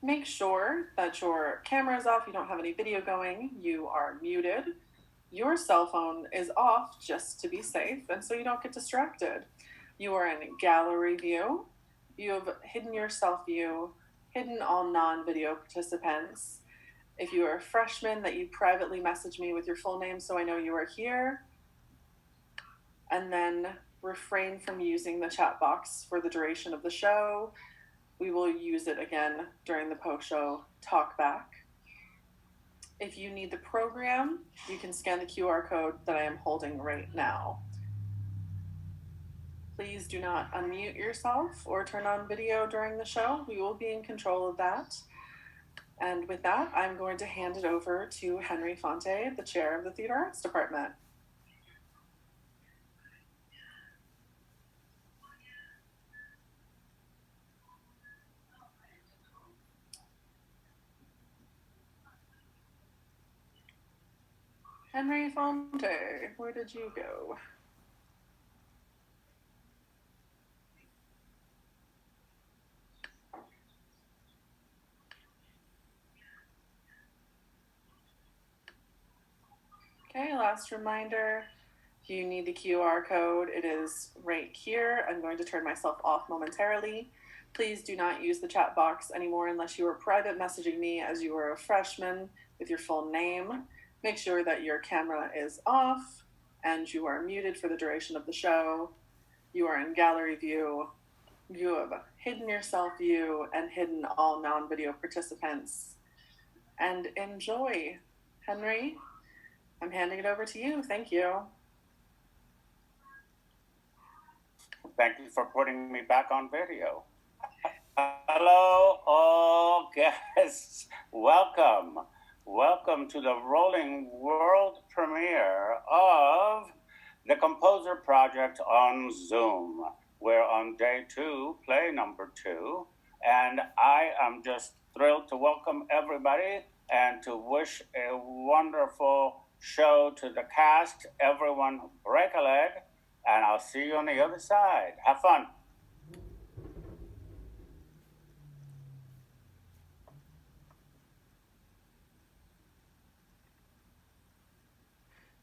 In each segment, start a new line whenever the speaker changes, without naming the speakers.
Make sure that your camera is off, you don't have any video going, you are muted. Your cell phone is off just to be safe and so you don't get distracted. You are in gallery view. You have hidden your self view, hidden all non video participants. If you are a freshman, that you privately message me with your full name so I know you are here. And then refrain from using the chat box for the duration of the show. We will use it again during the post-show talkback. If you need the program, you can scan the QR code that I am holding right now. Please do not unmute yourself or turn on video during the show. We will be in control of that. And with that, I'm going to hand it over to Henry Fonte, the chair of the Theater Arts Department. Henry Fonte, where did you go? Okay, last reminder, if you need the QR code, it is right here. I'm going to turn myself off momentarily. Please do not use the chat box anymore unless you are private messaging me as you are a freshman with your full name. Make sure that your camera is off and you are muted for the duration of the show. You are in gallery view. You have hidden your self view and hidden all non-video participants. And enjoy. Henry, I'm handing it over to you. Thank you.
Thank you for putting me back on video. Hello, all guests. Welcome. Welcome to the rolling world premiere of the Composer Project on Zoom. We're on day 2, play number 2, and I am just thrilled to welcome everybody and to wish a wonderful show to the cast. Everyone break a leg, and I'll see you on the other side. Have fun.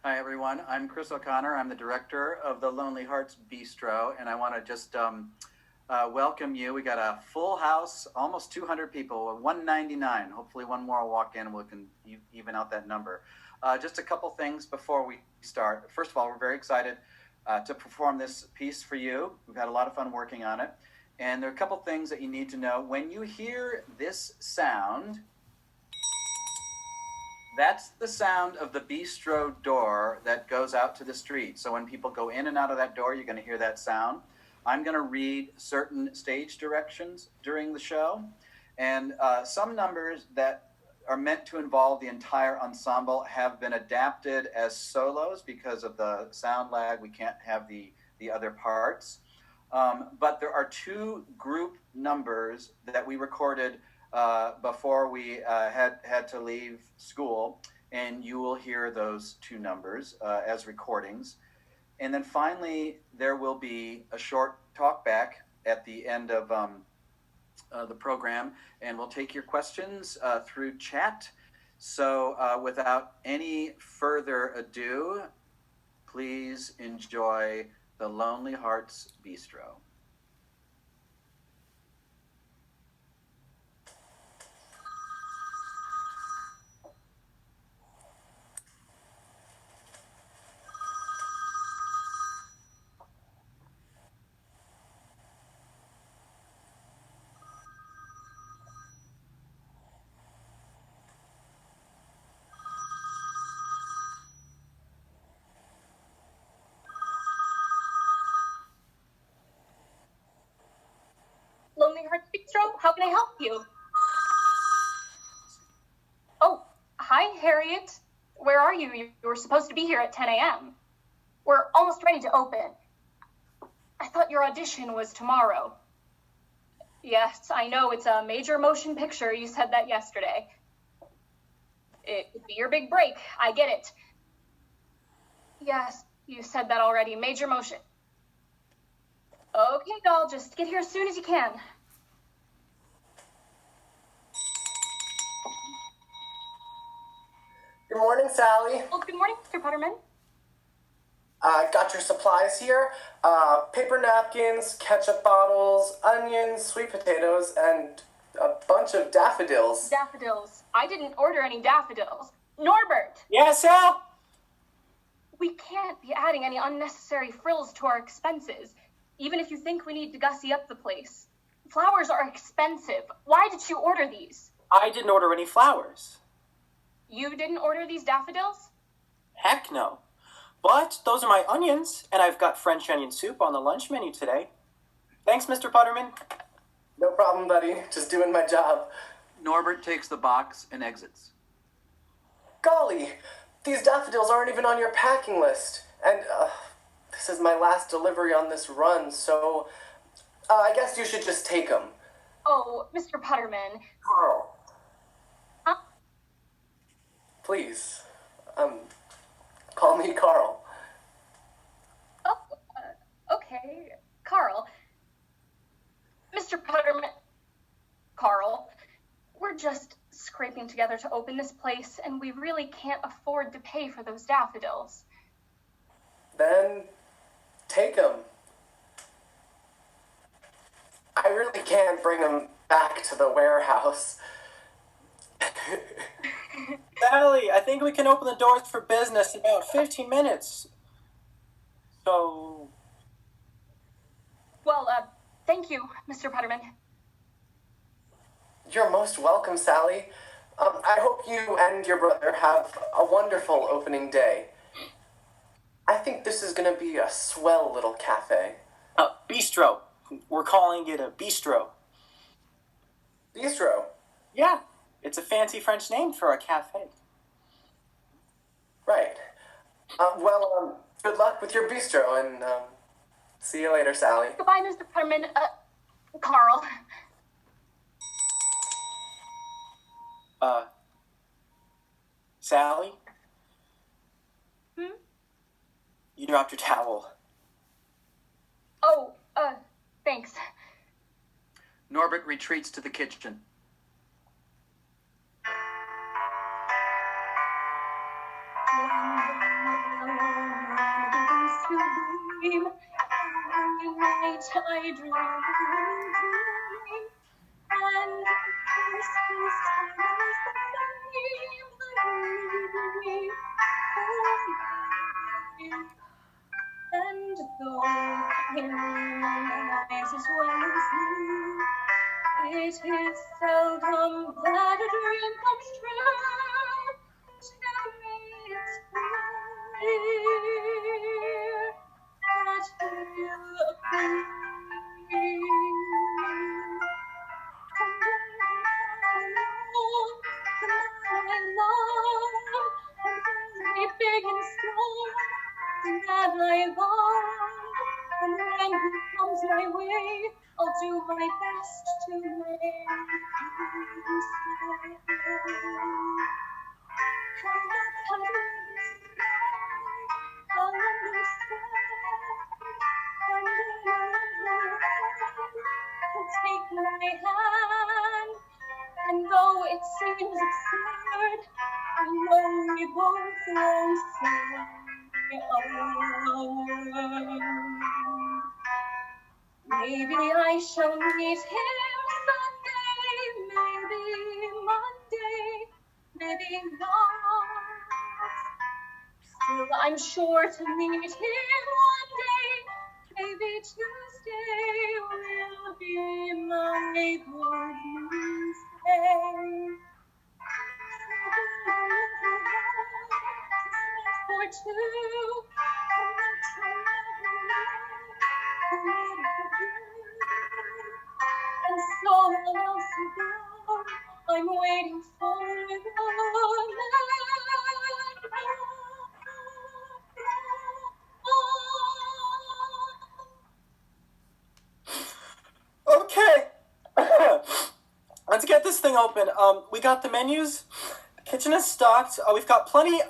Hi, everyone. I'm Chris O'Connor. I'm the director of the Lonely Hearts Bistro, and I want to just welcome you. We got a full house, almost 200 people, 199. Hopefully one more will walk in and we can even out that number. Just a couple things before we start. First of all, we're very excited to perform this piece for you. We've had a lot of fun working on it. And there are a couple things that you need to know. When you hear this sound, that's the sound of the bistro door that goes out to the street. So when people go in and out of that door, you're going to hear that sound. I'm going to read certain stage directions during the show. And some numbers that are meant to involve the entire ensemble have been adapted as solos because of the sound lag. We can't have the other parts. But there are 2 group numbers that we recorded before we had to leave school, and you will hear those 2 numbers as recordings. And then finally, there will be a short talk back at the end of the program, and we'll take your questions through chat. So without any further ado, please enjoy the Lonely Hearts Bistro.
Lonely Hearts Bistro, how can I help you? Oh, hi, Harriet. Where are you? You were supposed to be here at 10 a.m. We're almost ready to open. I thought your audition was tomorrow. Yes, I know, it's a major motion picture. You said that yesterday. It could be your big break. I get it. Yes, you said that already. Major motion. Okay, doll, just get here as soon as you can.
morning, Sally.
Well, good morning, Mr. Putterman.
Got your supplies here. Paper napkins, ketchup bottles, onions, sweet potatoes, and a bunch of daffodils.
Daffodils. I didn't order any daffodils. Norbert!
Yes, Al?
We can't be adding any unnecessary frills to our expenses, even if you think we need to gussy up the place. Flowers are expensive. Why did you order these?
I didn't order any flowers.
You didn't order these daffodils?
Heck no. But those are my onions, and I've got French onion soup on the lunch menu today. Thanks, Mr. Putterman.
No problem, buddy. Just doing my job.
Norbert takes the box and exits.
Golly, these daffodils aren't even on your packing list. And this is my last delivery on this run, so I guess you should just take them.
Oh, Mr. Putterman.
Carl.
Huh?
Please, call me Carl.
Oh, okay. Carl. Mr. Putterman. Carl, we're just scraping together to open this place, and we really can't afford to pay for those daffodils.
Then take them. I really can't bring them back to the warehouse.
Sally, I think we can open the doors for business in about 15 minutes. So...
Well, thank you, Mr. Putterman.
You're most welcome, Sally. I hope you and your brother have a wonderful opening day. I think this is going to be a swell little cafe.
Bistro. We're calling it a bistro.
Bistro?
Yeah, it's a fancy French name for a cafe.
Right. Good luck with your bistro, and see you later, Sally.
Goodbye, Mr. Putterman. Carl.
Sally?
Hmm?
You dropped your towel.
Oh, thanks.
Norbert retreats to the kitchen.
I dream, and Christmas time is the same. And though I realize as well as you, it is seldom that a dream comes true. To me it's clear that we'll agree. Big and strong, that I love, and when he comes my way, I'll do my best to make him stay. And that's how it is now, I'll understand, and he'll take my hand, and though it seems absurd, I know we both won't say a word. Maybe I shall meet him Sunday, maybe Monday, maybe not. Still, I'm sure to meet him one day, maybe Tuesday will be my good news day. For two, and that you'll never know and so long ago, I'm waiting for
Okay. Let's get this thing open. We got the menus. Kitchen is stocked. We've got plenty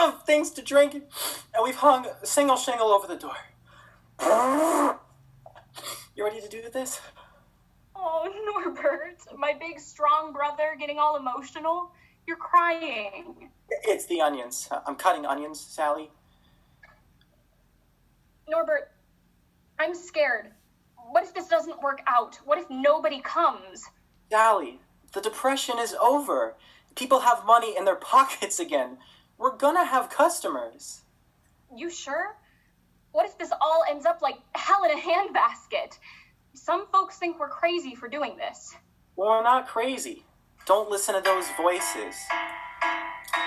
of things to drink, and we've hung a single shingle over the door. You ready to do this?
Oh, Norbert, my big strong brother getting all emotional. You're crying.
It's the onions. I'm cutting onions, Sally.
Norbert, I'm scared. What if this doesn't work out? What if nobody comes?
Sally, the depression is over. People have money in their pockets again. We're gonna have customers.
You sure? What if this all ends up like hell in a handbasket? Some folks think we're crazy for doing this.
Well, we're not crazy. Don't listen to those voices.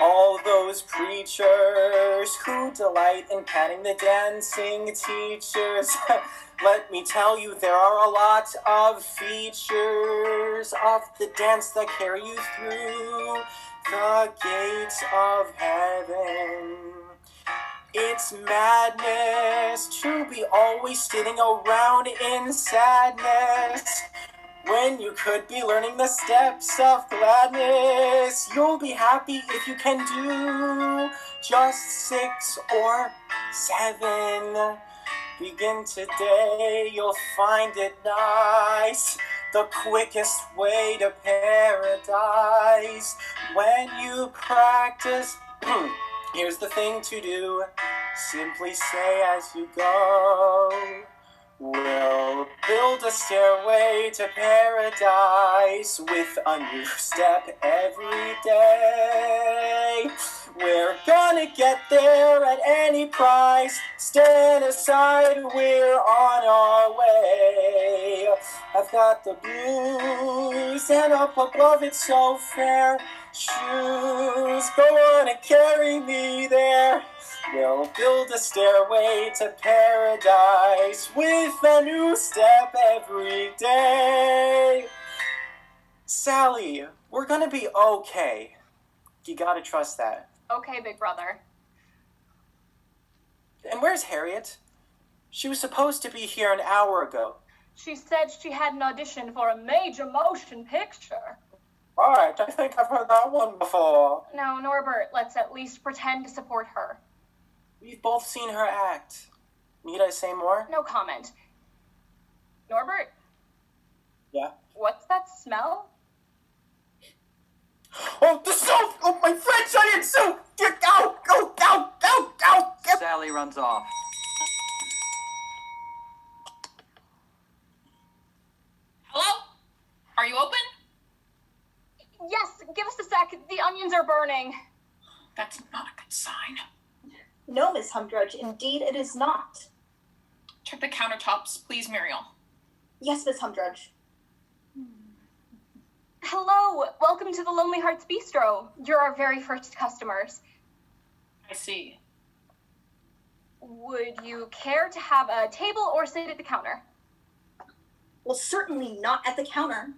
All those preachers who delight in patting the dancing teachers. Let me tell you, there are a lot of features of the dance that carry you through the gates of heaven. It's madness to be always sitting around in sadness when you could be learning the steps of gladness. You'll be happy if you can do just 6 or 7. Begin today, you'll find it nice. The quickest way to paradise. When you practice, here's the thing to do. Simply say as you go, we'll build a stairway to paradise with a new step every day. We're gonna get there at any price. Stand aside, we're on our way. I've got the blues, and up above it's so fair. Shoes go on and carry me there. We'll build a stairway to paradise with a new step every day. Sally, we're gonna be okay. You gotta trust that.
Okay, big brother.
And where's Harriet? She was supposed to be here an hour ago.
She said she had an audition for a major motion picture.
Right, I think I've heard that one before.
No, Norbert, let's at least pretend to support her.
We've both seen her act. Need I say more?
No comment. Norbert?
Yeah?
What's that smell?
Oh, the soup! Oh, my French onion soup! Get out! Go, go, go, go! Get...
Sally runs off.
Hello? Are you open?
Yes, give us a sec. The onions are burning.
That's not a good sign.
No, Miss Humdrudge, indeed it is not.
Check the countertops, please, Muriel.
Yes, Miss Humdrudge.
Hello, welcome to the Lonely Hearts Bistro. You're our very first customers.
I see.
Would you care to have a table or sit at the counter?
Well, certainly not at the counter.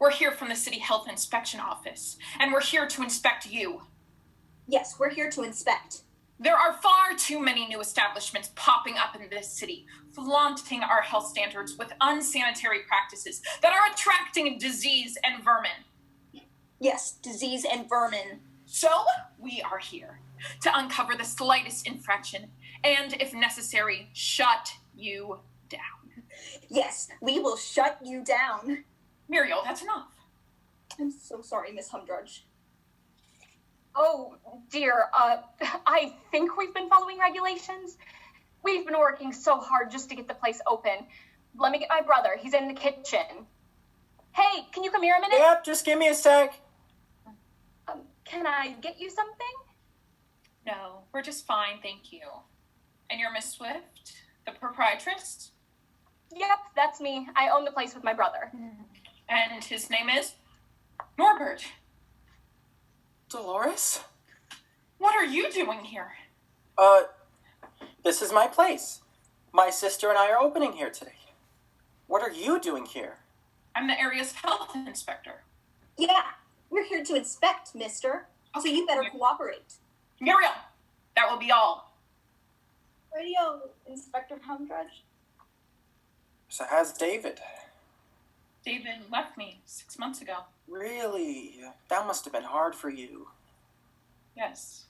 We're here from the City Health Inspection Office, and we're here to inspect you.
Yes, we're here to inspect.
There are far too many new establishments popping up in this city, flaunting our health standards with unsanitary practices that are attracting disease and vermin.
Yes, disease and vermin.
So, we are here to uncover the slightest infraction and, if necessary, shut you down.
Yes, we will shut you down.
Muriel, that's enough.
I'm so sorry, Miss Humdrudge.
Oh, dear, I think we've been following regulations. We've been working so hard just to get the place open. Let me get my brother. He's in the kitchen. Hey, can you come here a minute?
Yep, just give me a sec.
Can I get you something?
No, we're just fine, thank you. And you're Miss Swift, the proprietress?
Yep, that's me. I own the place with my brother.
And his name is? Norbert.
Dolores?
What are you doing here?
This is my place. My sister and I are opening here today. What are you doing here?
I'm the area's health inspector.
Yeah, we're here to inspect, mister. So you better cooperate.
Muriel, that will be all.
Radio, Inspector Humdrudge.
So how's David?
David left me 6 months ago.
Really? That must have been hard for you.
Yes.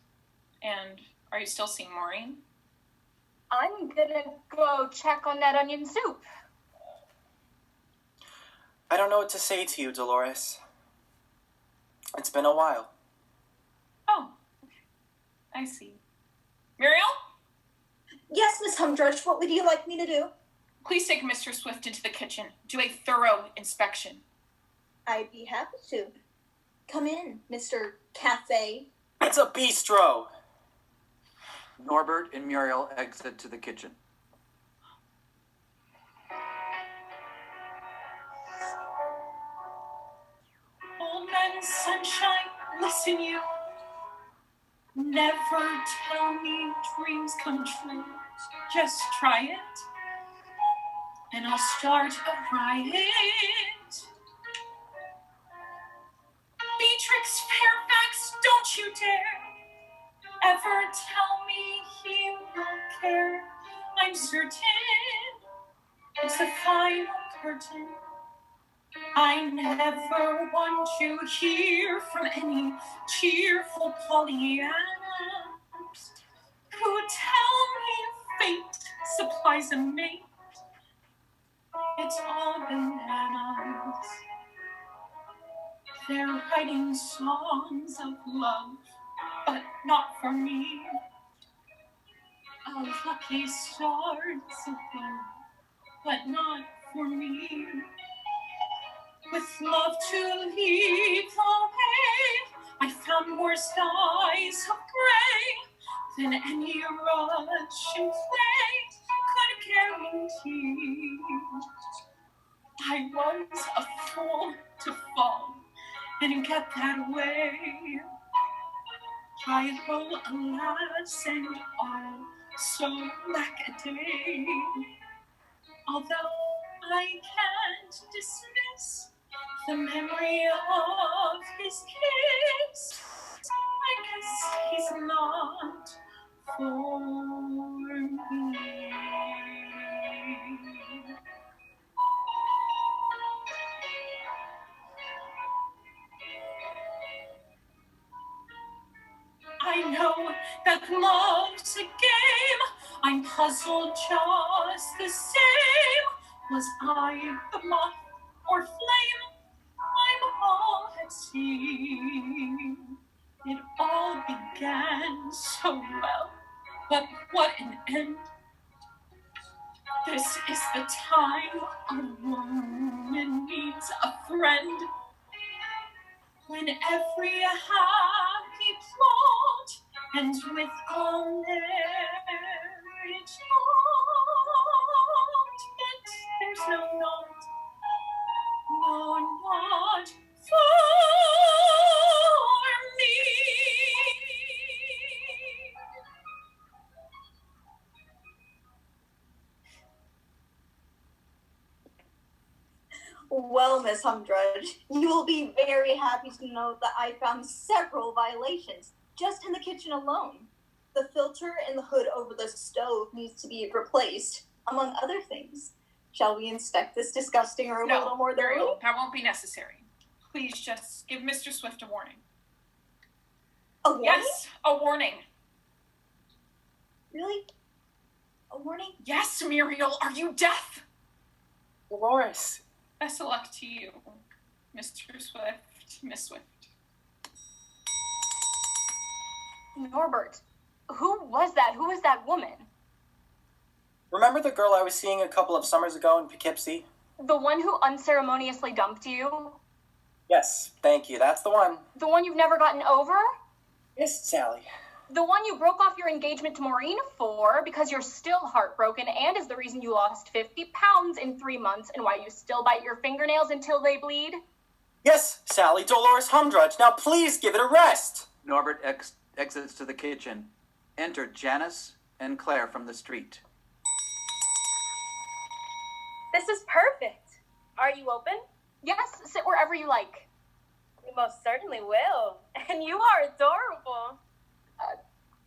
And are you still seeing Maureen?
I'm gonna go check on that onion soup.
I don't know what to say to you, Dolores. It's been a while.
Oh, I see. Muriel,
Yes, Miss Humdrudge, what would you like me to do?
please take Mr. Swift into the kitchen. Do a thorough inspection.
I'd be happy to. Come in, Mr. Cafe.
It's a bistro!
Norbert and Muriel exit to the kitchen.
Old man sunshine, listen you. Never tell me dreams come true. Just try it, and I'll start a riot. Beatrix Fairfax, don't you dare ever tell me he will care. I'm certain it's the final curtain. I never want to hear from any cheerful Pollyannas who tell me fate supplies a mate. It's all bananas. They're writing songs of love, but not for me. Of lucky stars above, but not for me. With love to lead the way, I found more skies of gray than any Russian fate could guarantee. I was a fool to fall and get that way. I will, alas, and all so lack a day. Although I can't dismiss the memory of his kiss, I guess he's not for me. I know that love's a game. I'm puzzled just the same. Was I the moth or flame? I'm all at sea. It all began so well, but what an end. This is the time a woman needs a friend. When every happy plot ends with a marriage knot, but there's no knot, no knot for me.
Well, Miss Humdrudge, you will be very happy to know that I found several violations just in the kitchen alone. The filter in the hood over the stove needs to be replaced, among other things. Shall we inspect this disgusting room a little more thoroughly?
No, that won't be necessary. Please just give Mr. Swift a warning.
A warning?
Yes, a warning.
Really? A warning?
Yes, Muriel, are you deaf?
Dolores.
Best of luck to you, Mr. Swift, Miss Swift.
Norbert, who was that? Who was that woman?
Remember the girl I was seeing a couple of summers ago in Poughkeepsie?
The one who unceremoniously dumped you?
Yes, thank you. That's the one.
The one you've never gotten over?
Yes, Sally.
The one you broke off your engagement to Maureen for because you're still heartbroken and is the reason you lost 50 pounds in 3 months and why you still bite your fingernails until they bleed?
Yes, Sally, Dolores Humdrudge. Now please give it a rest.
Norbert exits to the kitchen. Enter Janice and Claire from the street.
This is perfect. Are you open?
Yes, sit wherever you like.
We most certainly will. And you are adorable.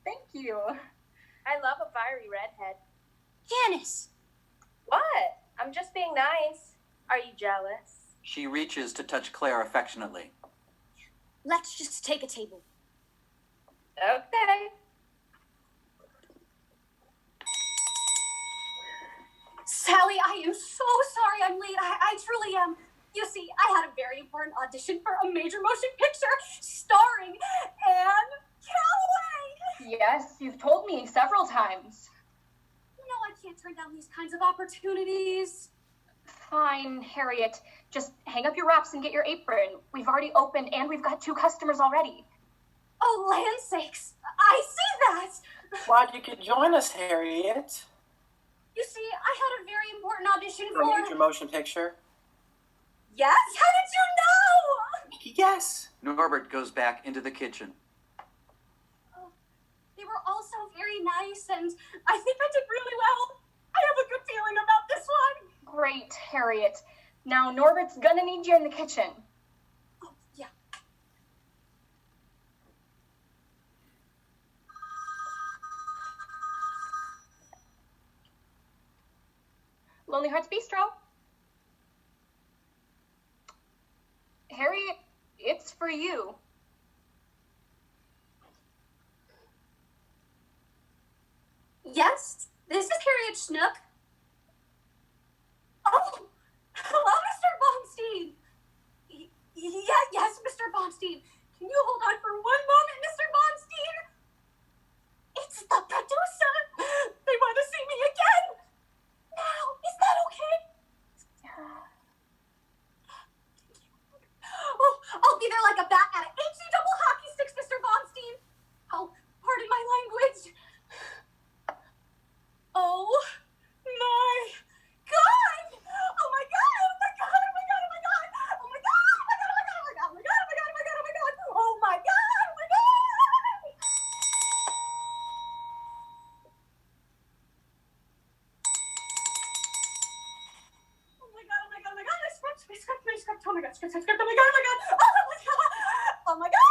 Thank you.
I love a fiery redhead.
Janice!
What? I'm just being nice. Are you jealous?
She reaches to touch Claire affectionately.
Let's just take a table.
Okay.
Sally, I am so sorry I'm late. I truly am. You see, I had a very important audition for a major motion picture starring Anne Calloway.
Yes, you've told me several times.
You know I can't turn down these kinds of opportunities.
Fine, Harriet. Just hang up your wraps and get your apron. We've already opened and we've got 2 customers already.
Oh, land sakes. I see that.
Glad you could join us, Harriet.
You see, I had a very important audition
For a
for...
major motion picture.
Yes? How did you know?
Yes.
Norbert goes back into the kitchen.
They were all so very nice, and I think I did really well. I have a good feeling about this one.
Great, Harriet. Now Norbert's gonna need you in the kitchen.
Oh, yeah.
Lonely Hearts Bistro. Harriet, it's for you.
Yes, this is Harriet Schnook. Oh, hello, Mr. Bonstein. Yes, Mr. Bonstein. Can you hold on for one moment, Mr. Bonstein? It's the producer. They want to see me again. Now, is that okay? Oh, I'll be there like a bat at a HE double hockey sticks, Mr. Bonstein. Oh, pardon my language. Oh my God! Oh my God! Oh my God! Oh my God! Oh my God! Oh my God! Oh my God! Oh my God! Oh my God! Oh my God! Oh my God! Oh my God! Oh my God! Oh my God! Oh my God! Oh my God! Oh my God! Oh my God! My script! Oh my God! Script! Oh my God! Oh my God! Oh my God! Oh my God! Oh my God! Oh my God! Oh my God! Oh my God!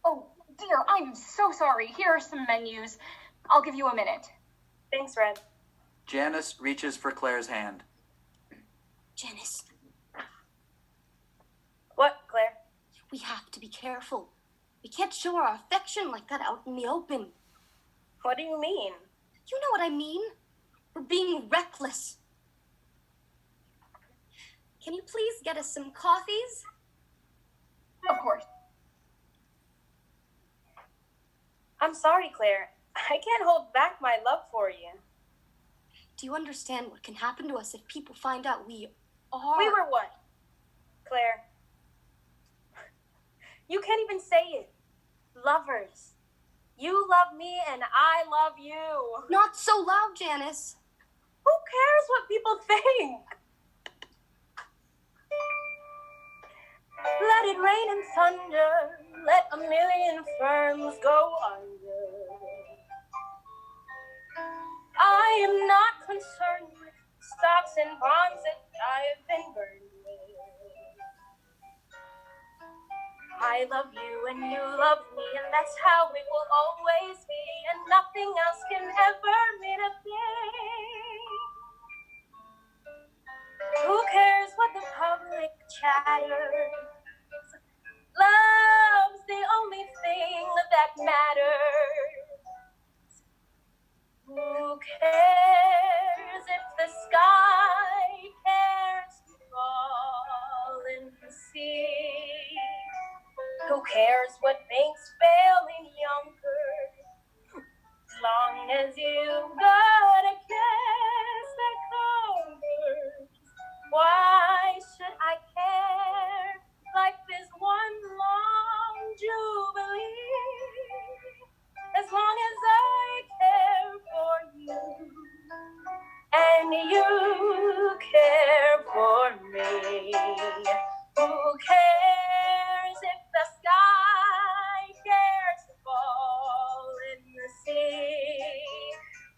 Oh, dear, I'm so sorry. Here are some menus. I'll give you a minute.
Thanks, Red.
Janice reaches for Claire's hand.
Janice,
What, Claire?
we have to be careful. We can't show our affection like that out in the open.
What do you mean?
You know what I mean? We're being reckless. Can you please get us some coffees?
Of course.
I'm sorry, Claire. I can't hold back my love for you.
Do you understand what can happen to us if people find out we are...
We were what? Claire. You can't even say it. Lovers. You love me and I love you.
Not so loud, Janice.
Who cares what people think? Let it rain and thunder. Let a million firms go under. I am not concerned with stocks and bonds that I have been burned with. I love you and you love me, and that's how it will always be, and nothing else can ever mean a thing. Who cares what the public chatters? Love's the only thing that matters. Who cares if the sky cares to fall in the sea? Who cares what banks fail in Yonkers? As long as you got a kiss that covers. Why should I care? Life is one long jubilee. As long as I care for you, and you care for me. Who cares if the sky cares to fall in the sea?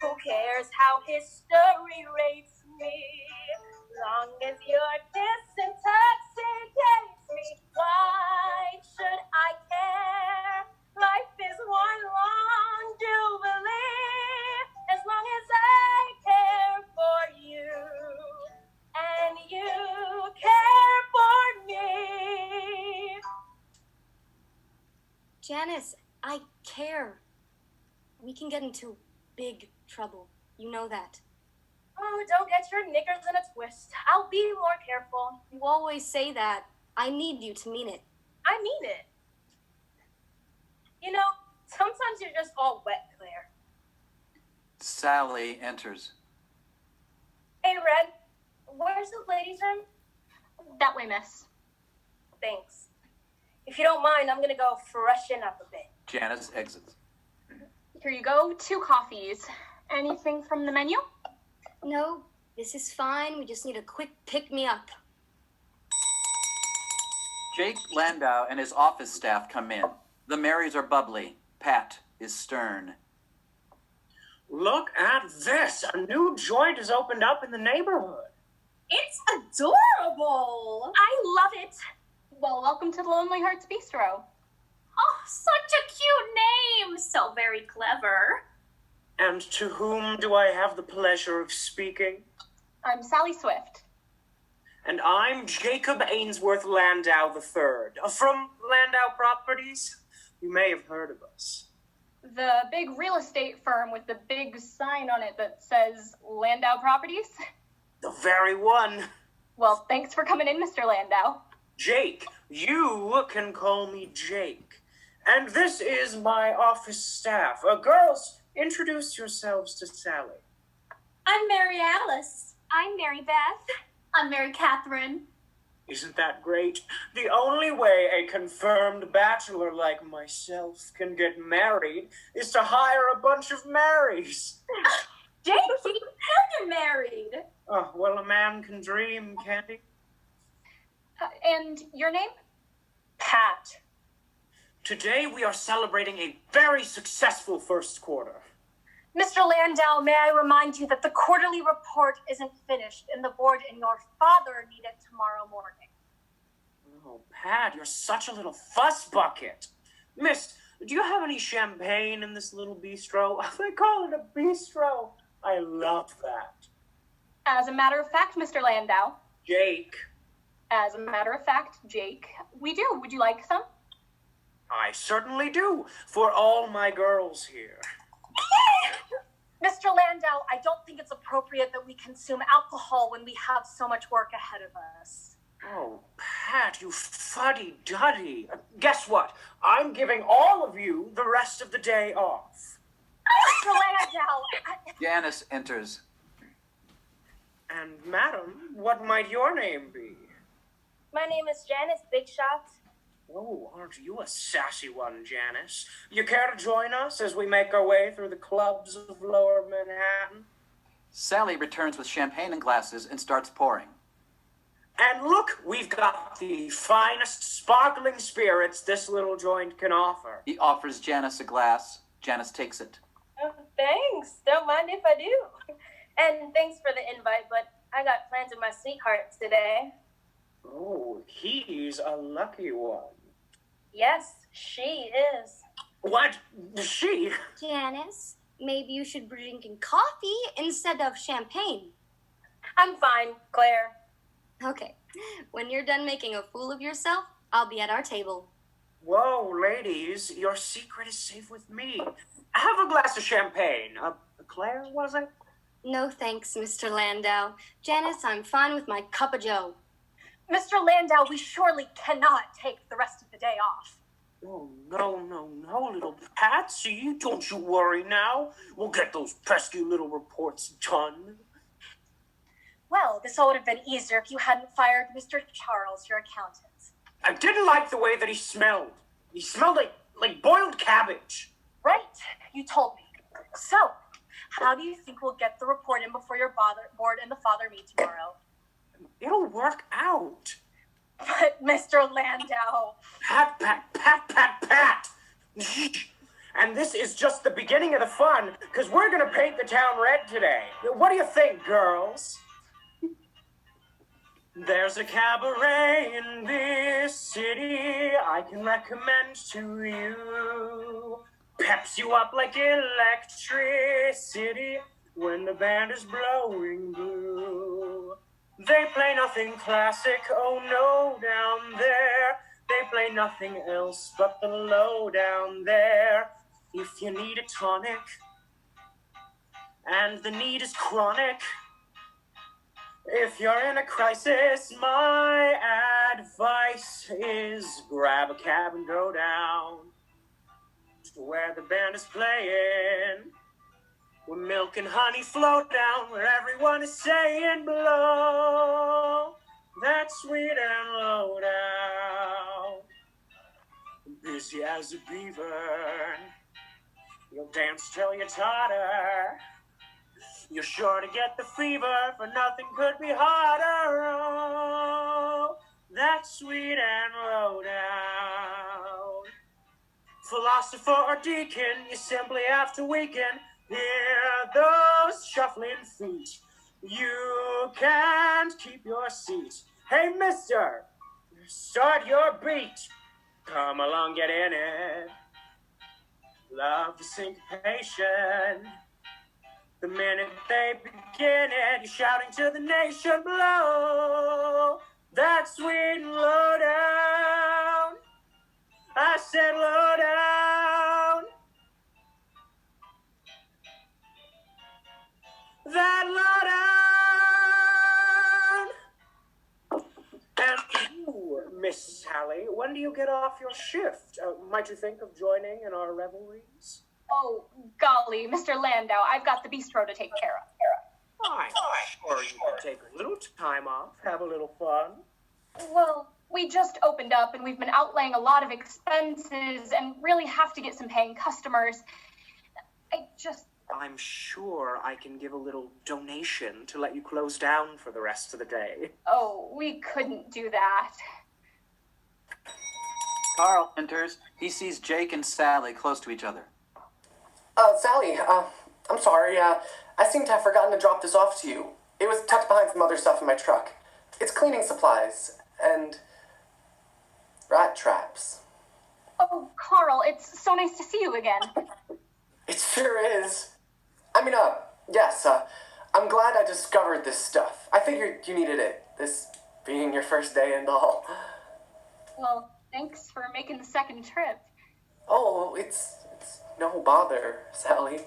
Who cares how history rates me? Long as your kiss intoxicates me, why should I care? Life is one long jubilee. As long as I care for you, and you care for me.
Janice,
I care. We can get into big trouble. You know that.
Oh, don't get your knickers in a twist. I'll be more careful.
You always say that. I need you to mean it.
I mean it. You know, sometimes you're just all wet, Claire.
Sally enters.
Hey, Red, where's the ladies' room?
That way, miss.
Thanks. If you don't mind, I'm gonna go freshen up a bit.
Janice exits.
Here you go, 2 coffees. Anything from the menu?
No, this is fine. We just need a quick pick-me-up.
Jake Landau and his office staff come in. The Marys are bubbly. Pat is stern.
Look at this! A new joint has opened up in the neighborhood.
It's adorable.
I love it. Well, welcome to the Lonely Hearts Bistro.
Oh, such a cute name. So very clever.
And to whom do I have the pleasure of speaking?
I'm Sally Swift.
And I'm Jacob Ainsworth Landau III, from Landau Properties. You may have heard of us.
The big real estate firm with the big sign on it that says Landau Properties?
The very one.
Well, thanks for coming in, Mr. Landau.
Jake. You can call me Jake. And this is my office staff. Girls, introduce yourselves to Sally.
I'm Mary Alice.
I'm Mary Beth.
I'm Mary Catherine.
Isn't that great? The only way a confirmed bachelor like myself can get married is to hire a bunch of Marys.
Jake, you're married.
Oh, well, a man can dream, can't he?
And your name?
Pat.
Today we are celebrating a very successful first quarter.
Mr. Landau, may I remind you that the quarterly report isn't finished and the board and your father need it tomorrow morning.
Oh, Pat, you're such a little fuss bucket. Miss, do you have any champagne in this little bistro? They call it a bistro. I love that.
As a matter of fact, Mr. Landau.
Jake.
As a matter of fact, Jake, we do. Would you like some?
I certainly do, for all my girls here.
Mr. Landau, I don't think it's appropriate that we consume alcohol when we have so much work ahead of us.
Oh, Pat, you fuddy-duddy. Guess what? I'm giving all of you the rest of the day off.
Mr. Landau,
Janice enters.
And, madam, what might your name be?
my name is Janice Bigshot.
Oh, aren't you a sassy one, Janice? You care to join us as we make our way through the clubs of Lower Manhattan?
Sally returns with champagne and glasses and starts pouring.
And look, we've got the finest sparkling spirits this little joint can offer.
He offers Janice a glass. Janice takes it.
Oh, thanks. Don't mind if I do. And thanks for the invite, but I got plans with my sweetheart today.
Oh, he's a lucky one.
Yes, she is.
What? She?
Janice, maybe you should be drinking coffee instead of champagne.
I'm fine, Claire.
Okay, when you're done making a fool of yourself, I'll be at our table.
Whoa, ladies, your secret is safe with me. Have a glass of champagne. Claire, was it?
No thanks, Mr. Landau. Janice, I'm fine with my cup of joe.
Mr. Landau, we surely cannot take the rest of the day off.
Oh, no, little Patsy. Don't you worry now. We'll get those pesky little reports done.
Well, this all would have been easier if you hadn't fired Mr. Charles, your accountant.
I didn't like the way that he smelled. He smelled like boiled cabbage.
Right, you told me. So, how do you think we'll get the report in before your board and the father meet tomorrow?
It'll work out.
But, Mr. Landau...
Pat. And this is just the beginning of the fun, because we're going to paint the town red today. What do you think, girls? There's a cabaret in this city I can recommend to you. Peps you up like electricity when the band is blowing blue. They play nothing classic, oh no, down there. They play nothing else but the lowdown there. If you need a tonic, and the need is chronic, if you're in a crisis, my advice is grab a cab and go down to where the band is playing, where milk and honey flow down, where everyone is saying blow that sweet and low down. Busy as a beaver, you'll dance till you totter. You're sure to get the fever, for nothing could be harder. Oh, that sweet and low down. Philosopher or deacon, you simply have to weaken. Hear those shuffling feet. You can't keep your seat. Hey, mister, start your beat. Come along, get in it. Love the syncopation. The minute they begin it, you're shouting to the nation below. That sweet and low down. I said low down. That low down. And you, Miss Sally, when do you get off your shift? Might you think of joining in our revelries?
Oh, golly, Mr. Landau, I've got the bistro to take care of.
I'm sure you can take a little time off, have a little fun.
Well, we just opened up and we've been outlaying a lot of expenses and really have to get some paying customers.
I'm sure I can give a little donation to let you close down for the rest of the day.
Oh, we couldn't do that.
Carl enters. He sees Jake and Sally close to each other.
Sally, I'm sorry, I seem to have forgotten to drop this off to you. It was tucked behind some other stuff in my truck. It's cleaning supplies, and rat traps.
Oh, Carl, it's so nice to see you again.
It sure is. Yes, I'm glad I discovered this stuff. I figured you needed it, this being your first day and all.
Well, thanks for making the second trip.
Oh, it's no bother, Sally.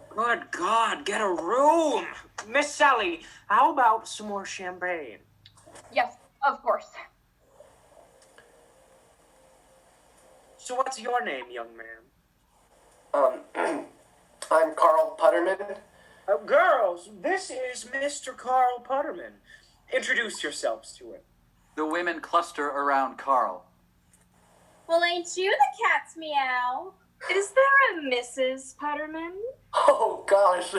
Good God, get a room! Miss Sally, how about some more champagne?
Yes, of course.
So what's your name, young man?
I'm Carl Putterman.
Girls, this is Mr. Carl Putterman. Introduce yourselves to him.
The women cluster around Carl.
Well, ain't you the cat's meow? Is there a Mrs. Putterman?
Oh, gosh,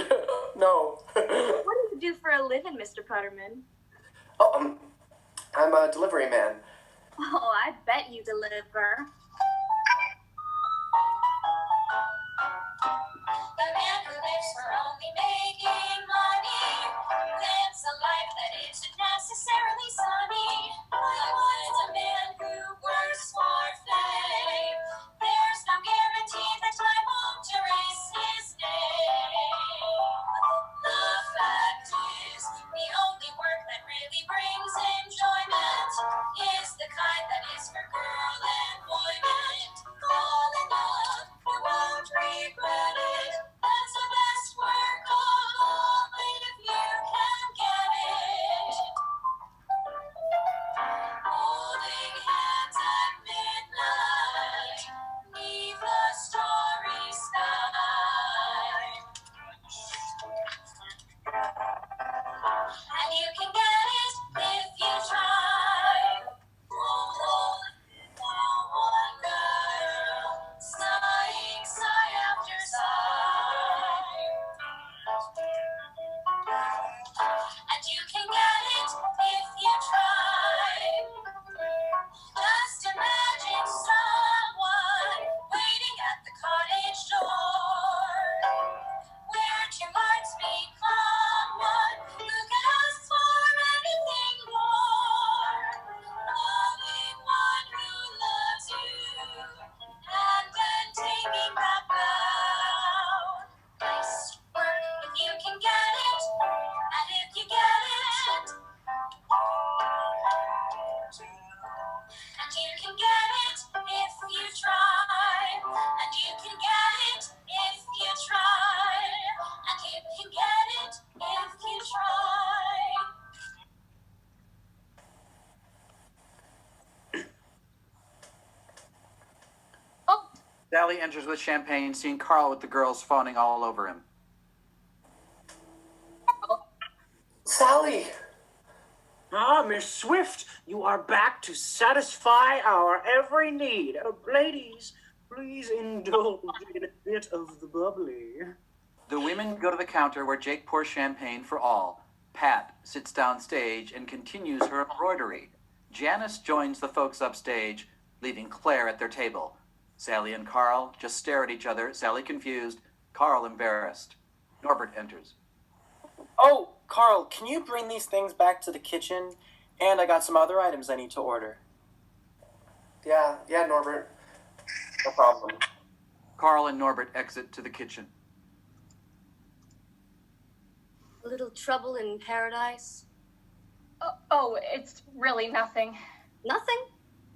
no.
What do you do for a living, Mr. Putterman?
Oh, I'm a delivery man.
Oh, I bet you deliver.
The man who lives for only making money lives a life that isn't necessarily sunny. What's a man who works for fame? There's no guarantee that time won't erase his name. The fact is, the only work that really brings enjoyment is the kind that is for girl and boy
Sally enters with champagne, seeing Carl with the girls fawning all over him.
Sally!
Ah, Miss Swift, you are back to satisfy our every need. Ladies, please indulge in a bit of the bubbly.
The women go to the counter where Jake pours champagne for all. Pat sits down stage and continues her embroidery. Janice joins the folks upstage, leaving Claire at their table. Sally and Carl just stare at each other, Sally confused, Carl embarrassed. Norbert enters.
Oh, Carl, can you bring these things back to the kitchen? And I got some other items I need to order.
Yeah, Norbert. No problem.
Carl and Norbert exit to the kitchen.
A little trouble in paradise?
Oh, it's really nothing.
Nothing?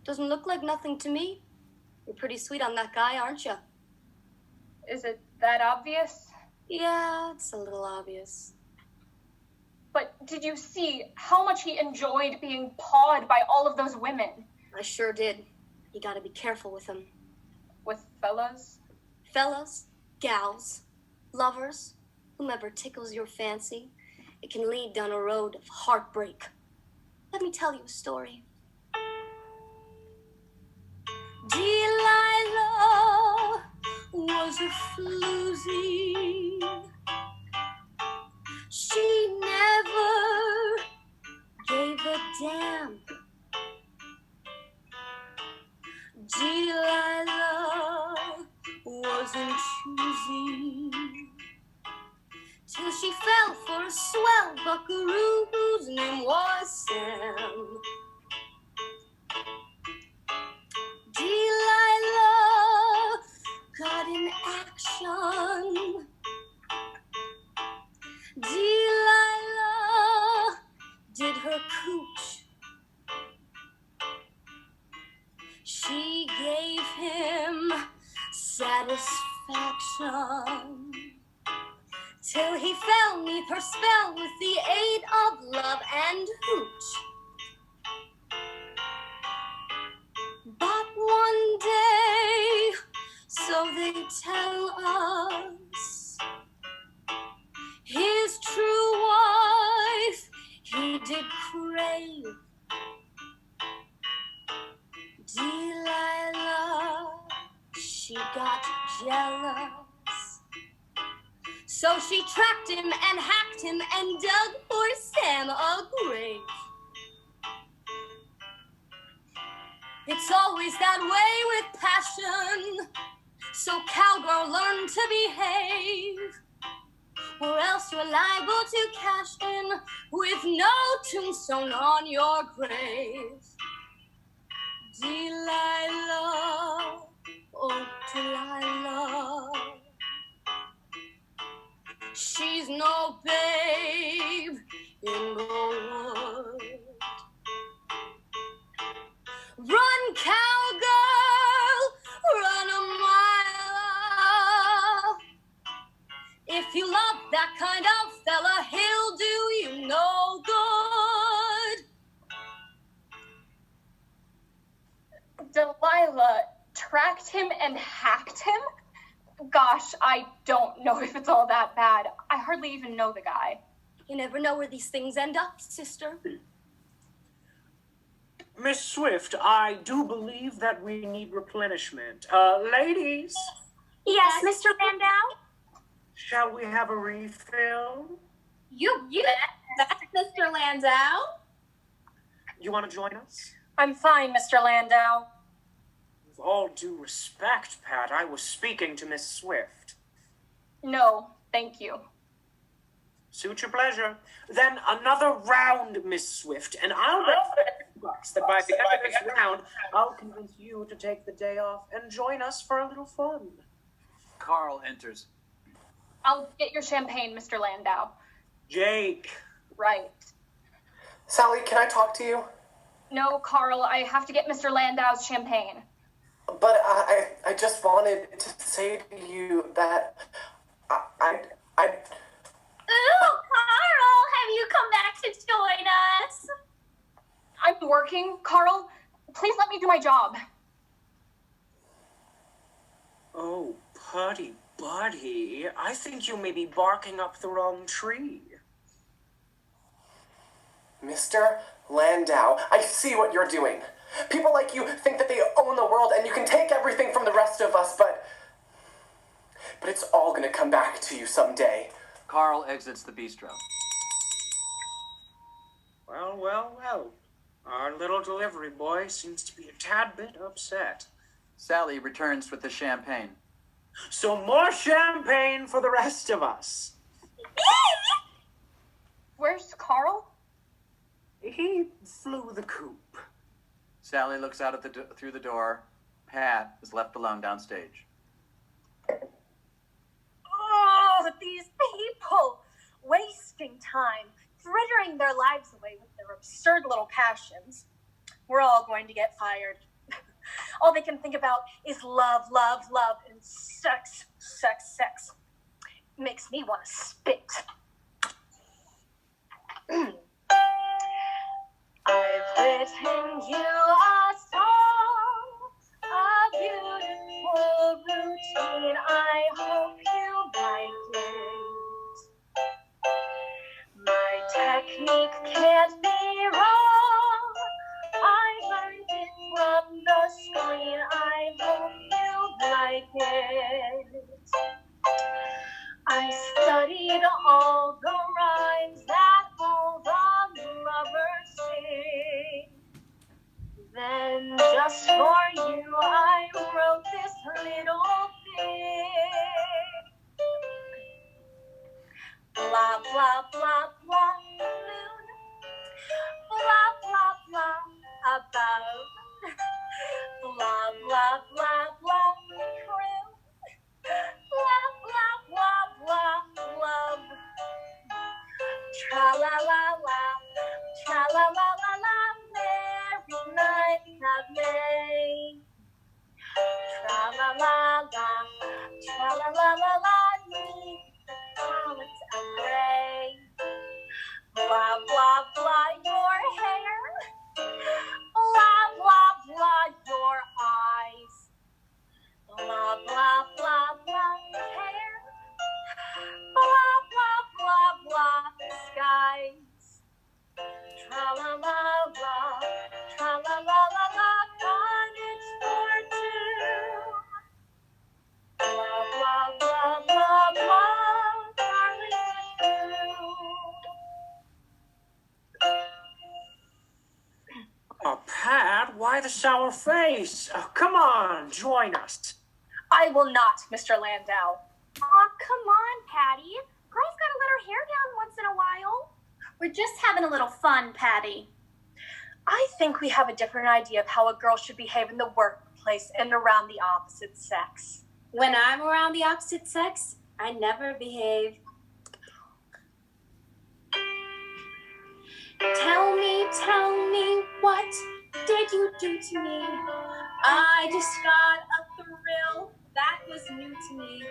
Doesn't look like nothing to me. You're pretty sweet on that guy, aren't you?
Is it that obvious?
Yeah, it's a little obvious.
But did you see how much he enjoyed being pawed by all of those women?
I sure did. You gotta be careful with him.
With fellas?
Fellas, gals, lovers, whomever tickles your fancy, it can lead down a road of heartbreak. Let me tell you a story. Delilah was a floozy. She never gave a damn. Delilah wasn't choosy till she fell for a swell buckaroo whose name was Sam. Delilah got in action. Delilah did her cooch. She gave him satisfaction till he fell 'neath her spell with the aid of love and hooch. But one day, so they tell us, his true wife he did crave. Delilah, she got jealous, so she tracked him and hacked him and dug for Sam a grave. It's always that way with passion, so cowgirl, learn to behave, or else you're liable to cash in with no tombstone on your grave. Delilah, oh Delilah, she's no babe in the wood. Run, cowgirl, run a mile. If you love that kind of fella, he'll do you no good.
Delilah tracked him and hacked him? Gosh, I don't know if it's all that bad. I hardly even know the guy.
You never know where these things end up, sister.
Miss Swift, I do believe that we need replenishment. Ladies,
Yes, Mr. Landau?
shall we have a refill?
You bet, Mr. Landau.
You want to join us?
I'm fine, Mr. Landau.
With all due respect, Pat, I was speaking to Miss Swift.
No, thank you.
Suit your pleasure. Then another round, Miss Swift, and I'll bet $50 that by the end of this round, I'll convince you to take the day off and join us for a little fun.
Carl enters.
I'll get your champagne, Mr. Landau.
Jake.
Right.
Sally, can I talk to you?
No, Carl, I have to get Mr. Landau's champagne.
But I just wanted to say to you that I
Ooh, Carl, have you come back to join us?
I'm working, Carl. Please let me do my job.
Oh, Putty Buddy, I think you may be barking up the wrong tree.
Mr. Landau, I see what you're doing. People like you think that they own the world and you can take everything from the rest of us, but it's all gonna come back to you someday.
Carl exits the bistro.
Well, well, well. Our little delivery boy seems to be a tad bit upset.
Sally returns with the champagne.
So more champagne for the rest of us.
Where's Carl?
He flew the coop.
Sally looks out at through the door. Pat is left alone downstage.
Oh, these people wasting time, frittering their lives away with their absurd little passions. We're all going to get fired. All they can think about is love, love, love, and sex, sex, sex. Makes me want to spit. I've written you a song, a beautiful routine. I hope you like it. My technique can't be wrong. I learned it from the screen. I hope you like it. I studied all the rhymes that all the lovers sing. Then just for you, I wrote this little thing. Blah, blah, blah, blah, moon. Blah, blah, blah, above. Blah, blah, blah, blah, true. Blah, blah, blah, blah, love. Tra-la-la-la, tra-la-la-la-la, merry night have May. Tra-la-la-la, tra-la-la-la-la, neath the palette of gray. Blah, blah, blah, your hair. Blah, blah, blah, your eyes. Blah, blah, blah, blah, hair. Blah, blah, blah, blah, skies. Tra-la-la-la, tra-la-la-la-la, cottage for two. Blah, blah, blah, blah, blah, darling you.
Oh, Pat, why the sour face? Oh, come on, join us.
I will not, Mr. Landau.
Aw, come on, Patty. Girls gotta let her hair down once in a while. We're just having a little fun, Patty.
I think we have a different idea of how a girl should behave in the workplace and around the opposite sex.
When I'm around the opposite sex, I never behave. Tell me, what did you do to me? I just got a thrill that was new to me.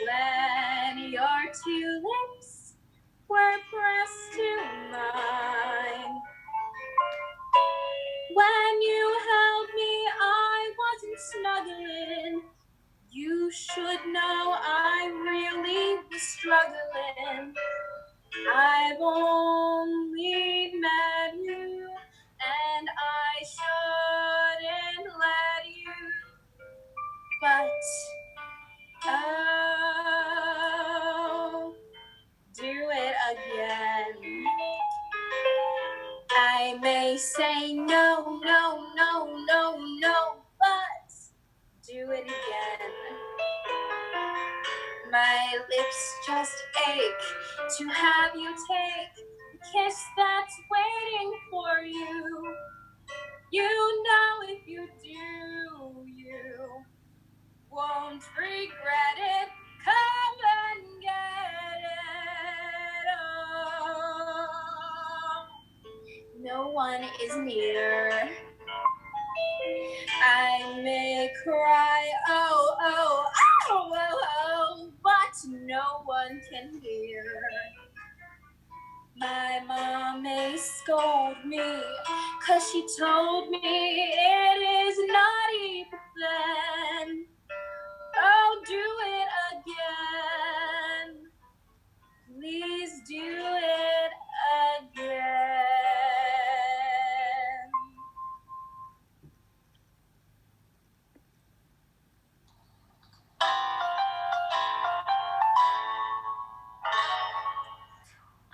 When your two lips were pressed to mine. When you held me, I wasn't snuggling. You should know I really was struggling. I've only met you, and I shouldn't let you. But, oh, do it again. I may say no, no, no, no, no, but do it again. My lips just ache to have you take the kiss that's waiting for you. You know if you do, you won't regret it. Come and get it. Oh, no one is near. I may cry, oh, oh, oh, oh, oh, but no one can hear. My mom may scold me, 'cause she told me it is naughty, but then, do it again. Please do it again.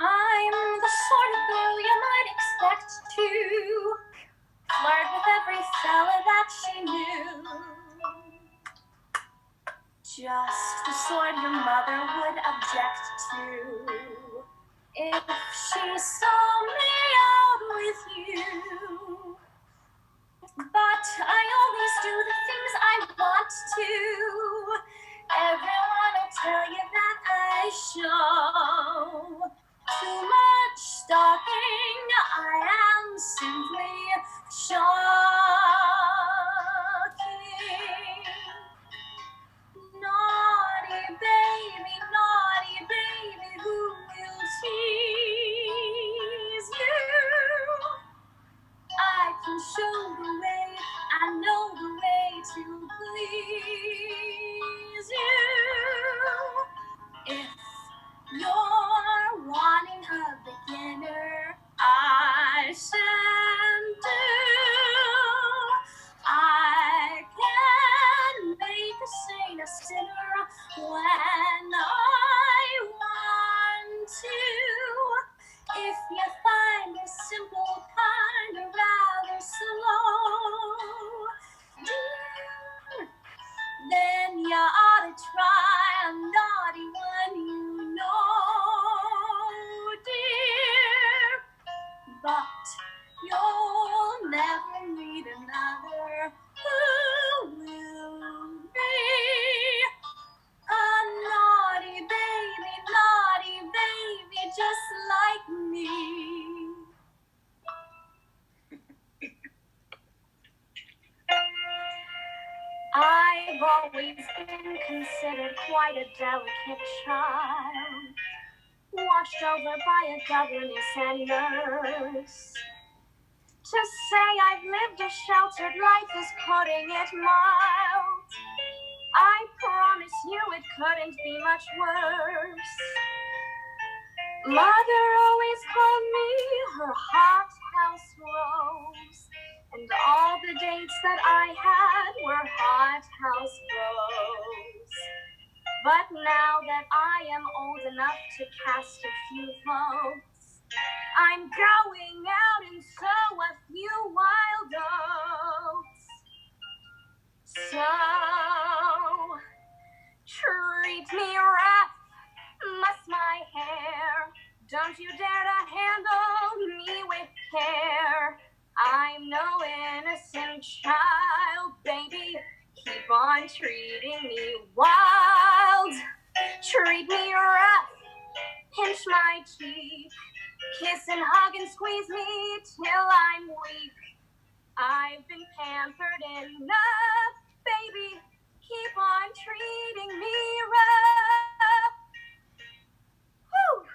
I'm the sort of girl you might expect to flirt with every fella that she knew. Just the sort your mother would object to if she saw me out with you. But I always do the things I want to. Everyone will tell you that I show too much stalking. I am simply shocking. Naughty baby, who will tease you? I can show the way, I know the way to please you. If you're wanting a beginner, I can do. I can make a saint a sinner when I want to. If you find the simple kind of rather slow, dear, then you ought to try a naughty one, you know, dear. But you'll never meet another who will be a naughty baby, just like me. I've always been considered quite a delicate child, watched over by a governess and nurse. To say I've lived a sheltered life is putting it mild. I promise you it couldn't be much worse. Mother always called me her hot house rose, and all the dates that I had were hot house beaux. But now that I am old enough to cast a few votes, I'm going out and sow a few wild oats. So, treat me rough, muss my hair. Don't you dare to handle me with care. I'm no innocent child, baby. Keep on treating me wild. Treat me rough, pinch my cheek, kiss and hug and squeeze me till I'm weak. I've been pampered enough, baby. Keep on treating me rough. Whew,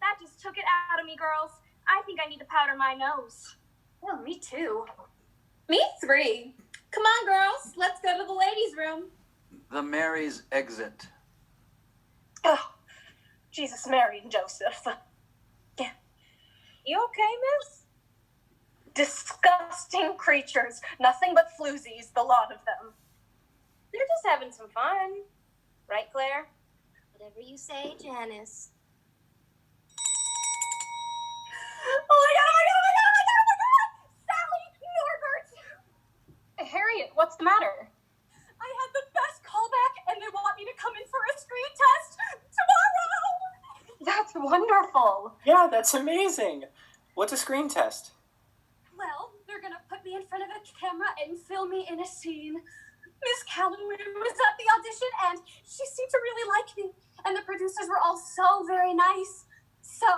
that just took it out of me, girls. I think I need to powder my nose. Well, me too.
Me 3. Come on, girls. Let's go to the ladies' room.
The Mary's exit.
Oh, Jesus, Mary, and Joseph. Yeah. You okay, miss? Disgusting creatures. Nothing but floozies, the lot of them. They're just having some fun. Right, Claire?
Whatever you say, Janice.
Oh my god! Sally! Norbert! Harriet, what's the matter? I had the best callback, and they want me to come in for a screen test tomorrow! That's wonderful.
Yeah, that's amazing. What's a screen test?
Well, they're gonna put me in front of a camera and film me in a scene. Miss Calloway was at the audition, and she seemed to really like me, and the producers were all so very nice. So,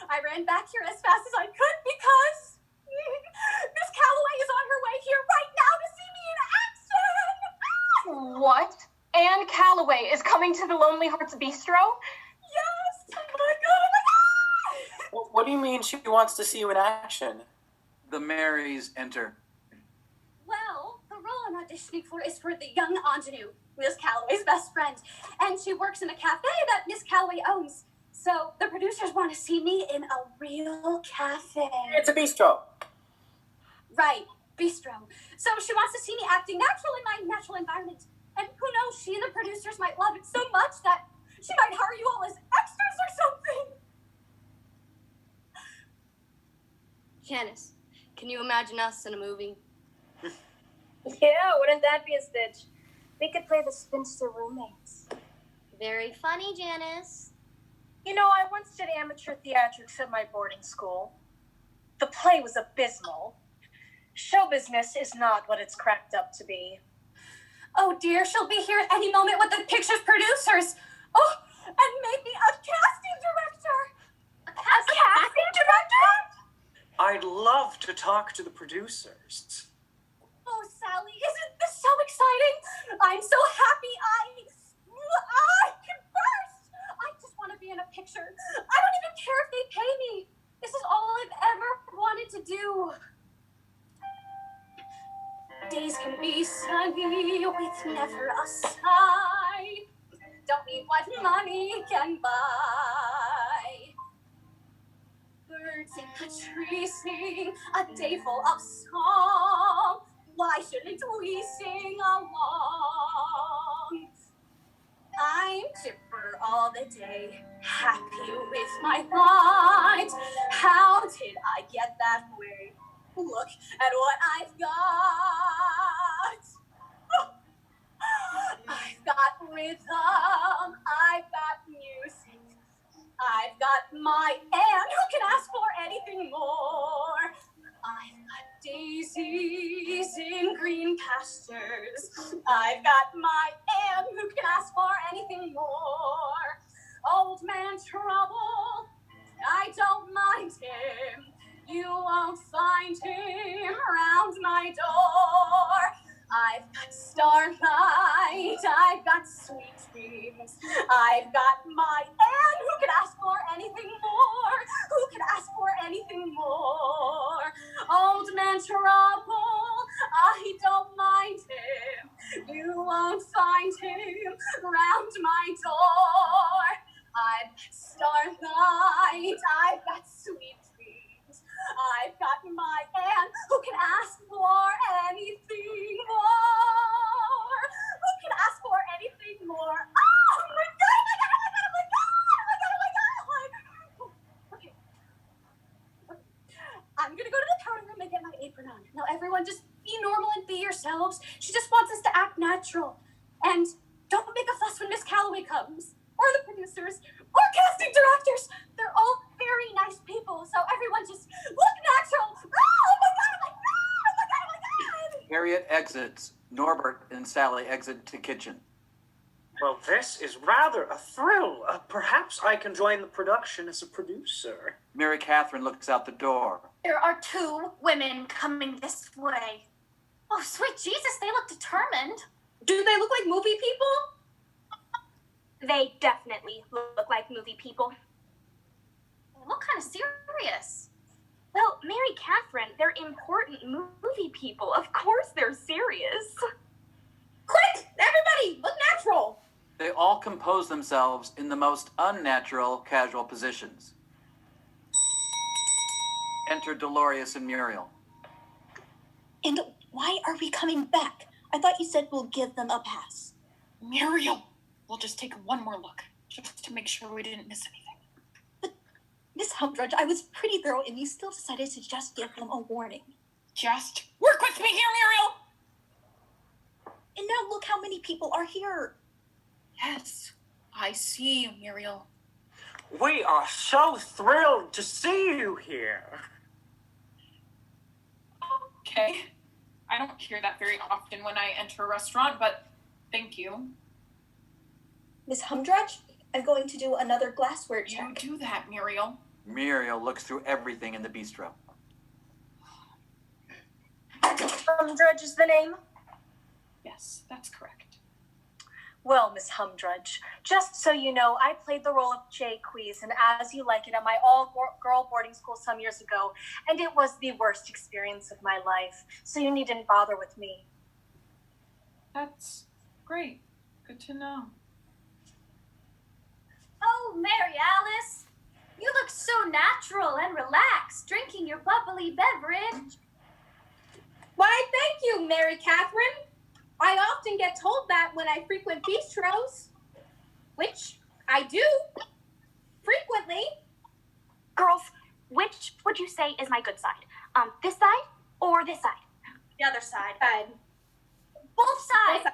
I ran back here as fast as I could because Miss Calloway is on her way here right now to see me in action! What? Anne Calloway is coming to the Lonely Hearts Bistro? Yes! Oh my god!
What do you mean she wants to see you in action?
The Marys enter.
Well, the role I'm auditioning for is for the young ingenue.
Miss Calloway's best friend, and she works in a cafe that Miss Calloway owns. So the producers want to see me in a real cafe.
It's a bistro.
Right, Bistro. So she wants to see me acting natural in my natural environment. And who knows, she and the producers might love it so much that she might hire you all as extras or something.
Janice, can you imagine us in a movie?
Yeah, wouldn't that be a stitch? We could play the spinster roommates.
Very funny, Janice.
You know, I once did amateur theatrics at my boarding school. The play was abysmal. Show business is not what it's cracked up to be. Oh dear, she'll be here at any moment with the picture's producers. Oh, and maybe a casting director. A casting director?
I'd love to talk to the producers.
Oh, Sally, isn't this so exciting? I'm so happy I can burst. I just want to be in a picture. I don't even care if they pay me. This is all I've ever wanted to do. Days can be sunny with never a sigh. Don't need what money can buy. Birds in the trees sing a day full of song. Why shouldn't we sing along? I'm chipper all the day, happy with my lot. How did I get that way? Look at what I've got. I've got rhythm, I've got music, I've got my aunt who can ask for anything more. I've got daisies in green pastures. I've got my aunt who can ask for anything more. Old man Trouble, I don't mind him. You won't find him around my door. I've got starlight, I've got sweet dreams. I've got my aunt who can ask for anything more. Who can ask for anything more? Old man Trouble, I don't mind him. You won't find him around my door. I've got starlight, I've got sweet dreams. I've got my aunt who can ask for anything more. Who can ask for anything more? Oh my god, oh my god, oh my god, oh my god, oh my god, oh my god. Okay. I'm gonna go to the powder room and get my apron on. Now everyone just be normal and be yourselves. She just wants us to act natural. And don't make a fuss when Miss Calloway comes. Or the producers. Or casting directors. They're all very nice people. So everyone just look natural. Oh my god, oh my god, oh my god, oh my god.
Harriet exits. Norbert and Sally exit to kitchen.
Well, this is rather a thrill. Perhaps I can join the production as a producer.
Mary Catherine looks out the door.
There are 2 women coming this way. Oh, sweet Jesus, they look determined.
Do they look like movie people?
They definitely look like movie people. They look kind of serious. Well, Mary Catherine, they're important movie people. Of course they're serious.
Quick, everybody, look natural.
They all compose themselves in the most unnatural casual positions. Enter Dolores and Muriel.
And why are we coming back? I thought you said we'll give them a pass.
Muriel, we'll just take one more look, just to make sure we didn't miss anything.
But, Miss Humdrudge, I was pretty thorough and you still decided to just give them a warning.
Just work with me here, Muriel!
And now look how many people are here.
Yes, I see you, Muriel.
We are so thrilled to see you here.
Okay. I don't hear that very often when I enter a restaurant, but thank you.
Miss Humdrudge, I'm going to do another glassware check.
You do that, Muriel.
Muriel looks through everything in the bistro.
Humdrudge is the name?
Yes, that's correct.
Well, Miss Humdrudge, just so you know, I played the role of Jaques in As You Like It at my all-girl boarding school some years ago, and it was the worst experience of my life, so you needn't bother with me.
That's great. Good to know.
Oh, Mary Alice, you look so natural and relaxed, drinking your bubbly beverage.
Why, thank you, Mary Catherine. I often get told that when I frequent bistros, which I do frequently.
Girls, which would you say is my good side? This side or this side?
The other side.
Both sides.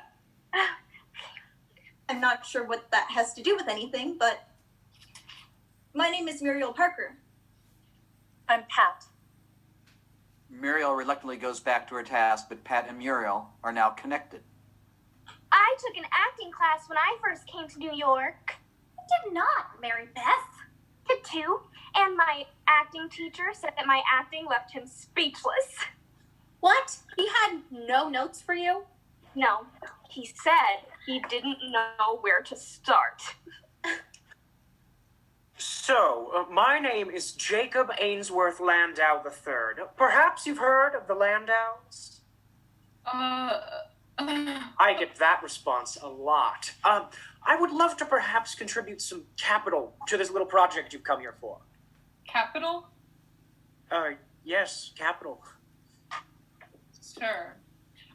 I'm not sure what that has to do with anything, but my name is Muriel Parker.
I'm Pat.
Muriel reluctantly goes back to her task, but Pat and Muriel are now connected.
I took an acting class when I first came to New York. I did not, Mary Beth. Did too. And my acting teacher said that my acting left him speechless.
What? He had no notes for you?
No, he said he didn't know where to start.
So, my name is Jacob Ainsworth Landau III. Perhaps you've heard of the Landaus? I get that response a lot. I would love to perhaps contribute some capital to this little project you've come here for.
Capital?
Yes, capital.
Sure.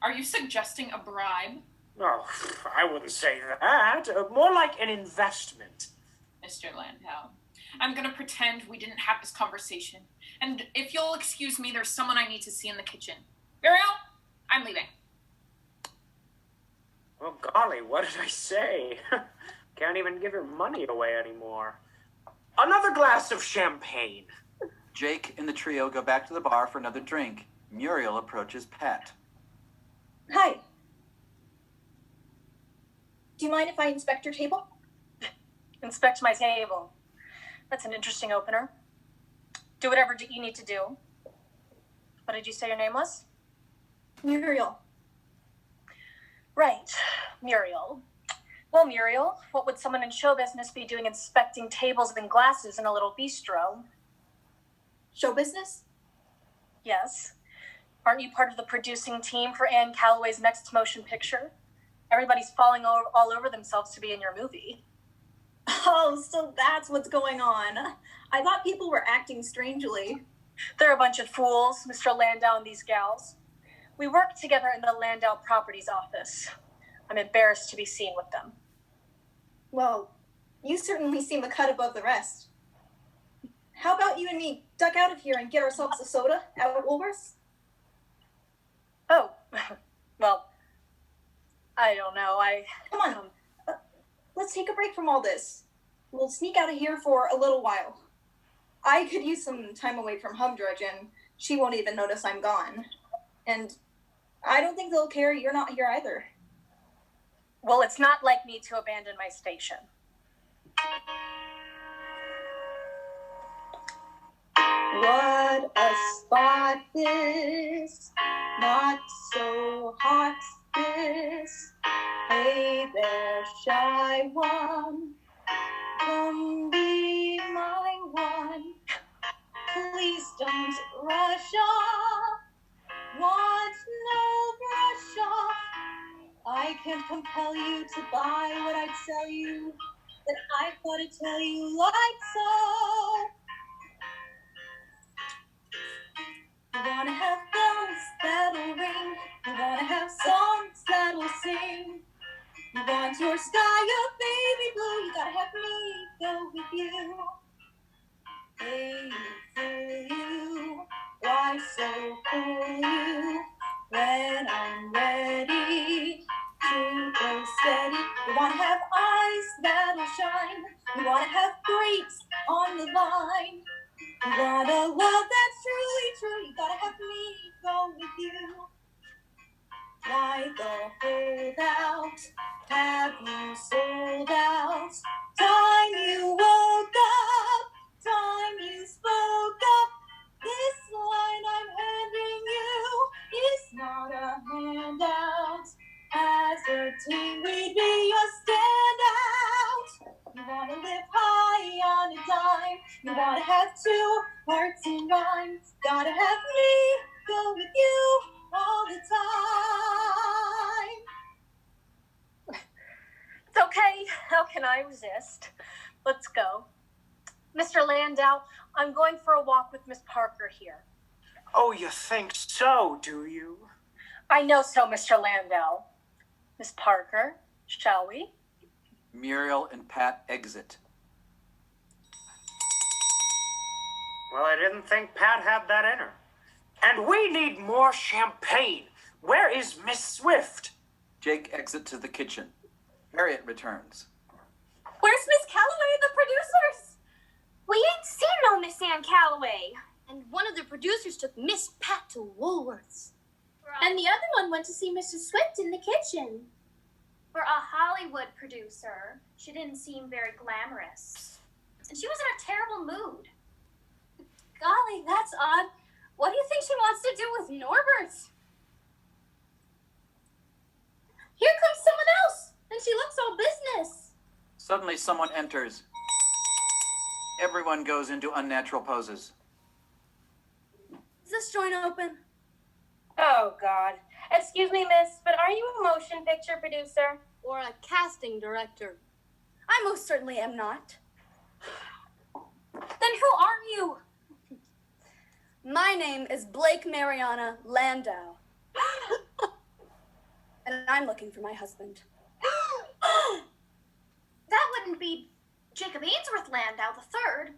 Are you suggesting a bribe?
Oh, I wouldn't say that. More like an investment.
Mr. Landau, I'm gonna pretend we didn't have this conversation. And if you'll excuse me, there's someone I need to see in the kitchen. Muriel, I'm leaving.
Oh, golly, what did I say? Can't even give your money away anymore. Another glass of champagne.
Jake and the trio go back to the bar for another drink. Muriel approaches Pat.
Hi. Do you mind if I inspect your table?
Inspect my table. That's an interesting opener. Do whatever you need to do. What did you say your name was?
Muriel.
Right, Muriel. Well, Muriel, what would someone in show business be doing inspecting tables and glasses in a little bistro?
Show business?
Yes. Aren't you part of the producing team for Anne Calloway's next motion picture? Everybody's falling all over themselves to be in your movie.
Oh, so that's what's going on. I thought people were acting strangely.
They're a bunch of fools, Mr. Landau and these gals. We work together in the Landau Properties office. I'm embarrassed to be seen with them.
Well, you certainly seem a cut above the rest. How about you and me duck out of here and get ourselves a soda out at Woolworth's?
Oh, well, I don't know.
Come on. Let's take a break from all this. We'll sneak out of here for a little while. I could use some time away from Humdrudge, and she won't even notice I'm gone. And I don't think they'll care you're not here either.
Well, it's not like me to abandon my station.
What a spot this, not so hot this. Hey there, shy one, come be my one. Please don't rush off, want no brush off. I can't compel you to buy what I'd sell you, but I've got to tell you like so. You wanna have bells that'll ring, you wanna have songs that'll sing. You want your sky of baby blue, you gotta have me go with you. Hey, fool you, why so fool you? When I'm ready to go steady, you wanna have eyes that'll shine, you wanna have grapes on the vine. You want a love that's truly true, you gotta have me go with you. Why the holdout? Have you sold out? Time you woke up, time you spoke up. This line I'm handing you is not a handout. As a team we'd be your standout. You wanna live high on a dime, you wanna have two hearts in rhyme. Gotta have me go with you all the time.
Okay, how can I resist? Let's go. Mr. Landau, I'm going for a walk with Miss Parker here.
Oh, you think so, do you?
I know so, Mr. Landau. Miss Parker, shall we?
Muriel and Pat exit.
Well, I didn't think Pat had that in her. And we need more champagne. Where is Miss Swift?
Jake exits to the kitchen. Harriet returns.
Where's Miss Calloway, the producers? We ain't seen no Miss Ann Calloway.
And one of the producers took Miss Pat to Woolworth's.
And the other one went to see Mrs. Swift in the kitchen.
For a Hollywood producer, she didn't seem very glamorous. And she was in a terrible mood.
Golly, that's odd. What do you think she wants to do with Norbert?
Here comes someone else, and she looks all business.
Suddenly someone enters. Everyone goes into unnatural poses.
Is this joint open?
Oh, God. Excuse me, miss, but are you a motion picture producer?
Or a casting director? I most certainly am not.
Then who are you?
My name is Blake Mariana Landau. And I'm looking for my husband.
That wouldn't be Jacob Ainsworth Landau III.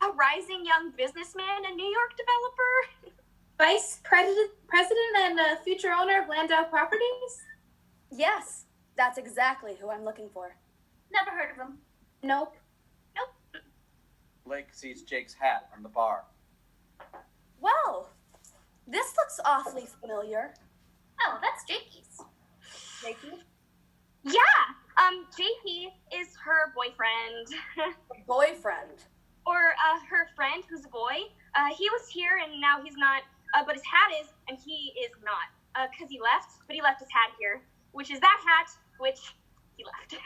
A rising young businessman and New York developer?
Vice President and future owner of Landau Properties?
Yes, that's exactly who I'm looking for.
Never heard of him.
Nope.
Blake sees Jake's hat on the bar.
Well, this looks awfully familiar.
Oh, that's Jakey's.
Jakey?
Yeah, JP is her boyfriend.
Boyfriend?
Or her friend who's a boy. He was here and now he's not, but his hat is, and he is not. Because he left, but he left his hat here, which is that hat, which he left.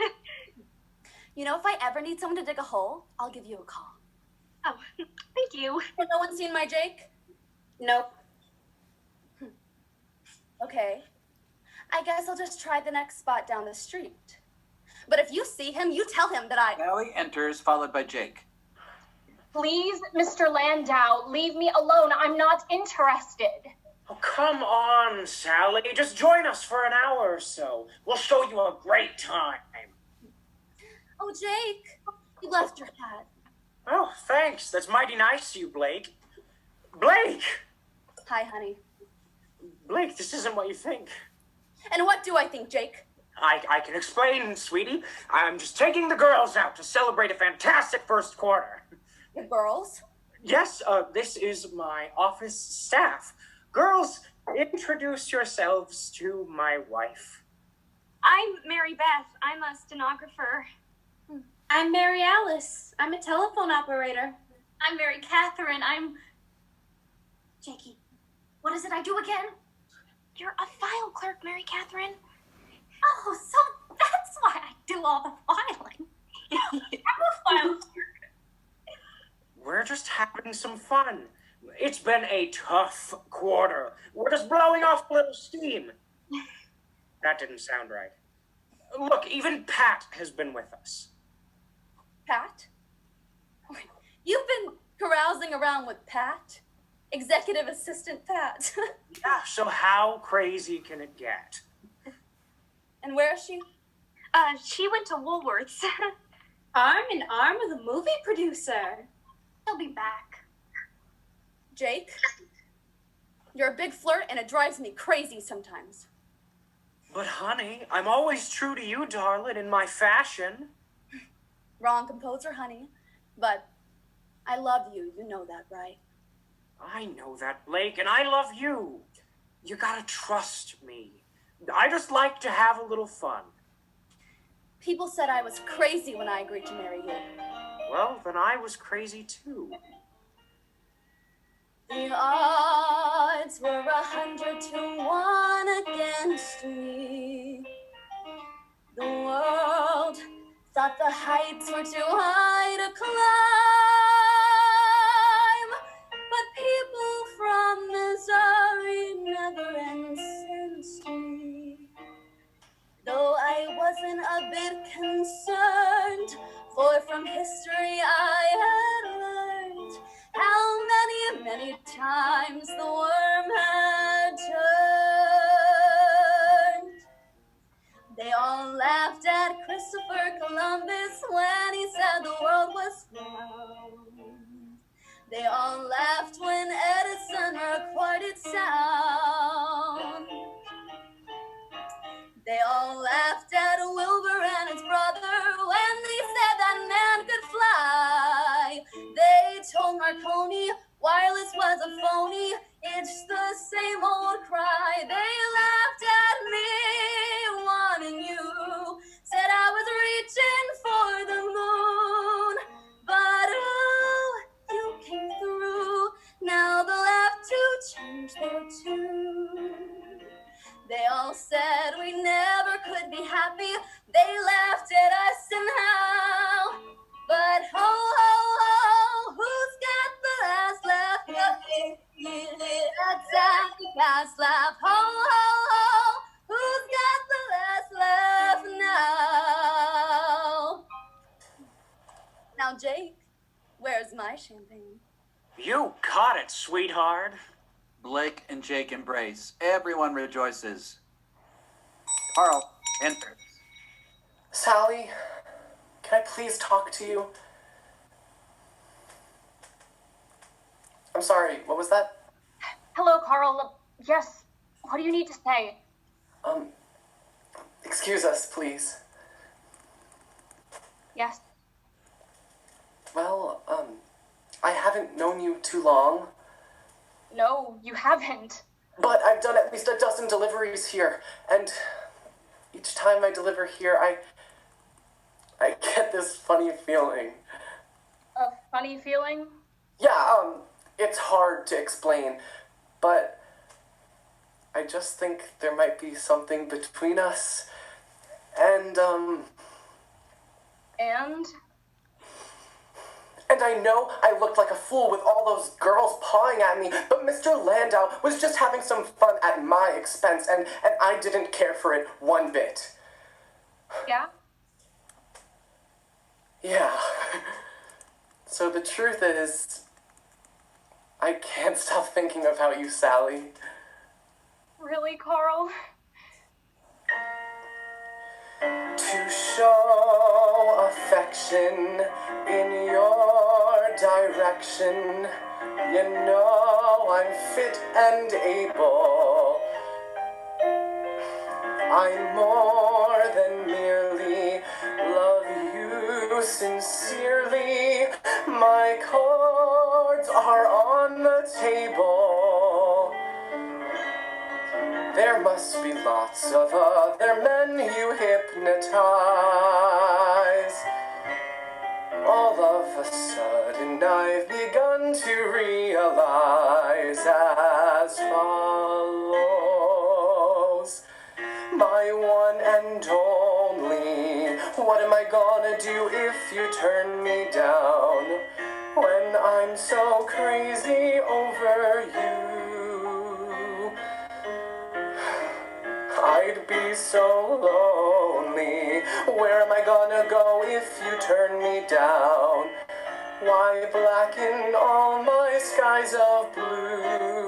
You know, if I ever need someone to dig a hole, I'll give you a call.
Oh, thank you.
No one's seen my Jake?
Nope.
Okay. I guess I'll just try the next spot down the street. But if you see him, you tell him that
Sally enters, followed by Jake.
Please, Mr. Landau, leave me alone. I'm not interested.
Oh, come on, Sally. Just join us for an hour or so. We'll show you a great time.
Oh, Jake, you left your hat.
Oh, thanks. That's mighty nice of you, Blake. Blake!
Hi, honey.
Blake, this isn't what you think.
And what do I think, Jake?
I can explain, sweetie. I'm just taking the girls out to celebrate a fantastic first quarter.
The girls?
Yes, this is my office staff. Girls, introduce yourselves to my wife.
I'm Mary Beth. I'm a stenographer.
I'm Mary Alice. I'm a telephone operator.
I'm Mary Catherine. I'm... Jakey, what is it I do again?
You're a file clerk, Mary Catherine.
Oh, so that's why I do all the filing. I'm a file clerk.
We're just having some fun. It's been a tough quarter. We're just blowing off a little steam. That didn't sound right. Look, even Pat has been with us.
Pat? You've been carousing around with Pat? Executive Assistant Pat.
Yeah, so how crazy can it get?
And where is she?
She went to Woolworth's.
Arm in arm with a movie producer.
He'll be back.
Jake? You're a big flirt and it drives me crazy sometimes.
But honey, I'm always true to you, darling, in my fashion.
Wrong composer, honey. But I love you. You know that, right?
I know that, Blake, and I love you. You gotta trust me. I just like to have a little fun.
People said I was crazy when I agreed to marry you.
Well, then I was crazy too.
The odds were 100 to 1 against me. The world thought the heights were too high to climb. But people from Missouri never incensed me. Though I wasn't a bit convinced. Christopher Columbus when he said the world was round. They all laughed when Edison recorded sound. They all laughed at Wilbur and his brother when they said that man could fly. They told Marconi wireless was a phony. It's the same old cry. They laughed at me, wanting you. Said I was reaching for the moon. But oh, you came through. Now they'll have to change their tune. They all said we never could be happy. They laughed at us and how. But ho, ho, ho, who's got the last laugh? That's the last laugh. Ho, ho, ho, who's got the last laugh now? Now, Jake, where's my champagne?
You caught it, sweetheart.
Blake and Jake embrace. Everyone rejoices. Carl enters.
Sally, can I please talk to you? I'm sorry, what was that?
Hello, Carl. Yes. What do you need to say?
Excuse us, please.
Yes.
Well, I haven't known you too long.
No, you haven't.
But I've done at least a dozen deliveries here, and each time I deliver here, I get this funny feeling.
A funny feeling?
Yeah, it's hard to explain, but I just think there might be something between us, and And I know I looked like a fool with all those girls pawing at me, but Mr. Landau was just having some fun at my expense, and I didn't care for it one bit.
Yeah?
Yeah. So the truth is, I can't stop thinking about you, Sally.
Really, Carl?
To show affection in your direction, you know I'm fit and able. I more than merely love you sincerely. My cards are on the table. There must be lots of other men you hypnotize. All of a sudden I've begun to realize as follows. My one and only, what am I gonna do if you turn me down? When I'm so crazy over you, I'd be so lonely. Where am I gonna go if you turn me down? Why blacken all my skies of blue?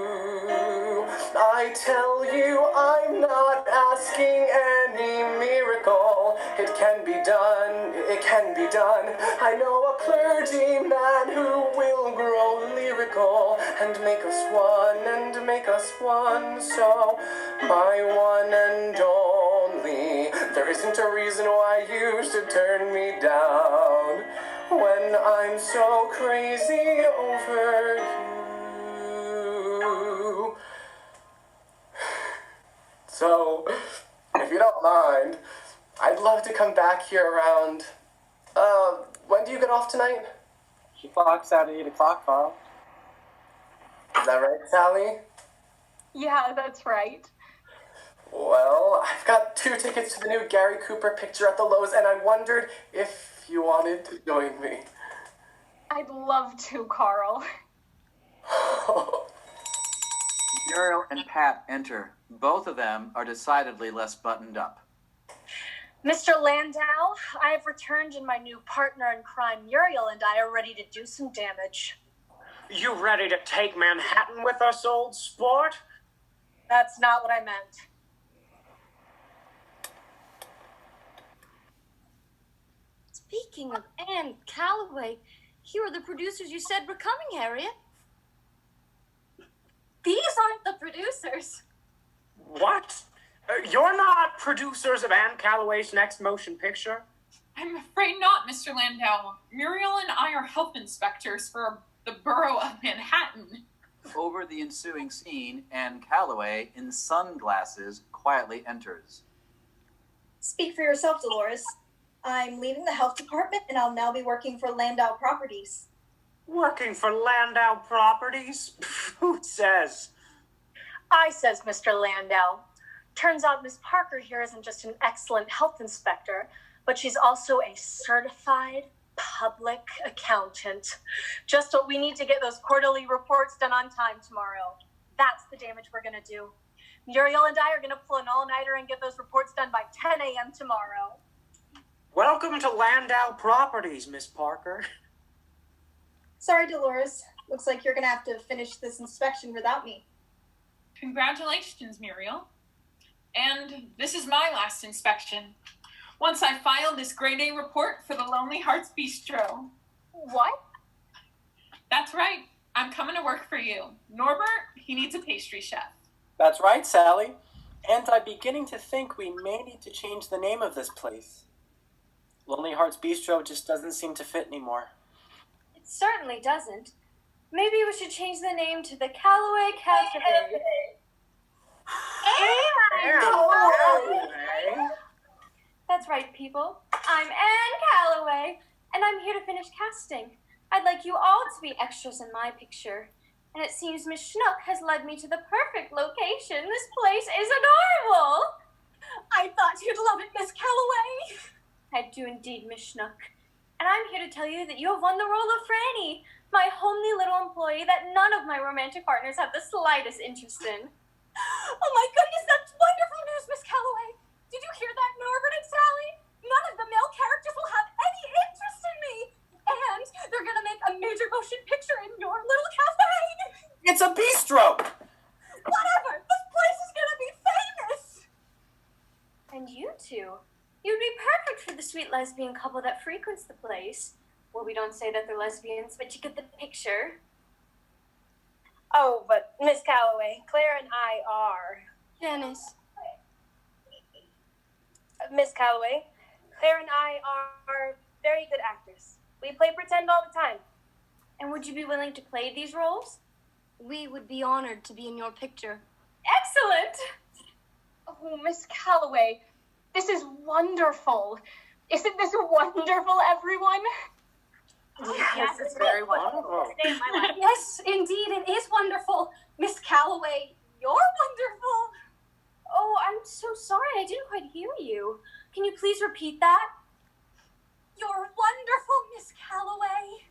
I tell you I'm not asking any miracle. It can be done, it can be done. I know a clergyman who will grow lyrical and make us one, and make us one. So my one and only, there isn't a reason why you should turn me down when I'm so crazy over you. So, if you don't mind, I'd love to come back here around, when do you get off tonight?
She clocks out at 8 o'clock, Carl.
Is that right, Sally?
Yeah, that's right.
Well, I've got 2 tickets to the new Gary Cooper picture at the Lowe's, and I wondered if you wanted to join me.
I'd love to, Carl.
Muriel and Pat enter. Both of them are decidedly less buttoned up.
Mr. Landau, I have returned, and my new partner in crime, Muriel, and I are ready to do some damage.
You ready to take Manhattan with us, old sport?
That's not what I meant.
Speaking of Anne Calloway, here are the producers you said were coming, Harriet.
These aren't the producers.
What? You're not producers of Anne Calloway's next motion picture?
I'm afraid not, Mr. Landau. Muriel and I are health inspectors for the borough of Manhattan.
Over the ensuing scene, Anne Calloway, in sunglasses, quietly enters.
Speak for yourself, Dolores. I'm leaving the health department and I'll now be working for Landau Properties.
Working for Landau Properties? Who says?
I says, Mr. Landau. Turns out Miss Parker here isn't just an excellent health inspector, but she's also a certified public accountant. Just what we need to get those quarterly reports done on time tomorrow. That's the damage we're gonna do. Muriel and I are gonna pull an all-nighter and get those reports done by 10 a.m. tomorrow.
Welcome to Landau Properties, Miss Parker.
Sorry, Dolores. Looks like you're gonna have to finish this inspection without me.
Congratulations, Muriel. And this is my last inspection. Once I file this grade A report for the Lonely Hearts Bistro.
What?
That's right. I'm coming to work for you. Norbert, he needs a pastry chef.
That's right, Sally. And I'm beginning to think we may need to change the name of this place. Lonely Hearts Bistro just doesn't seem to fit anymore.
It certainly doesn't. Maybe we should change the name to the Calloway Cafe. That's right, people. I'm Anne Calloway, and I'm here to finish casting. I'd like you all to be extras in my picture. And it seems Miss Schnook has led me to the perfect location. This place is adorable.
I thought you'd love it, Miss Calloway.
I do indeed, Miss Schnook. And I'm here to tell you that you have won the role of Franny, my homely little employee that none of my romantic partners have the slightest interest in.
Oh my goodness, that's wonderful news, Miss Calloway. Did you hear that, Norbert and Sally? None of the male characters will have any interest in me. And they're gonna make a major motion picture in your little cafe.
It's a bistro!
Whatever, this place is gonna be famous.
And you two, you'd be perfect for the sweet lesbian couple that frequents the place. Well, we don't say that they're lesbians, but you get the picture.
Oh, but Miss Calloway, Claire and I are.
Janice.
Miss Calloway, Claire and I are very good actors. We play pretend all the time.
And would you be willing to play these roles? We would be honored to be in your picture.
Excellent! Oh, Miss Calloway, this is wonderful. Isn't this wonderful, everyone?
Yes, it's very wonderful.
Yes, indeed, it is wonderful. Miss Calloway, you're wonderful.
Oh, I'm so sorry. I didn't quite hear you. Can you please repeat that?
You're wonderful, Miss Calloway.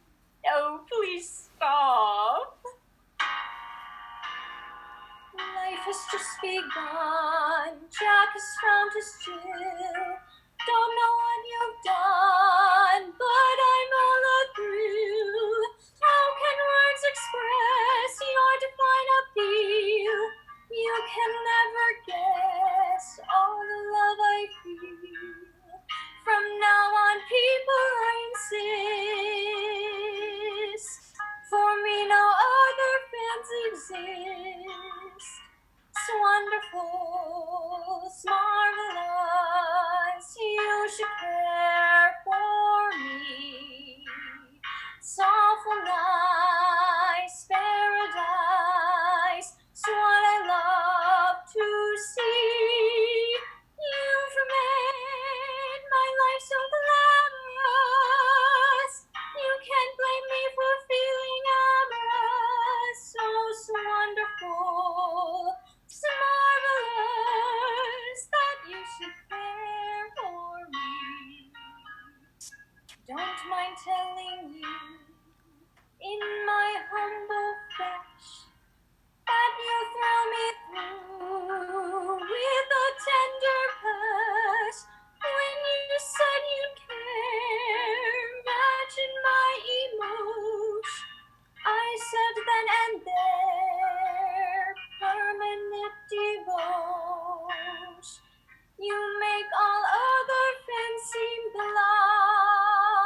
Oh, please stop. Life has just begun. Jack has found his Jill. Don't know what you've done, but I'm all through. How can words express your divine appeal? You can never guess all the love I feel. From now on, people insist. For me, no other fans exist. It's wonderful, it's marvelous. You should care for me. It's awful nice, paradise. It's what I love to see. You've made my life so glamorous. You can't blame me for feeling amorous. So wonderful, so marvelous that you should care for me. Don't mind telling you, in my humble flesh, that you thrill me through with a tender push. When you said you'd care, imagine my emotion. I said then and there, permanent devotion. You make all other friends seem blind.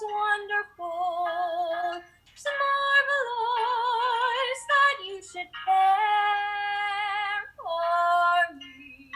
most wonderful. Some marvelous that you should care for me.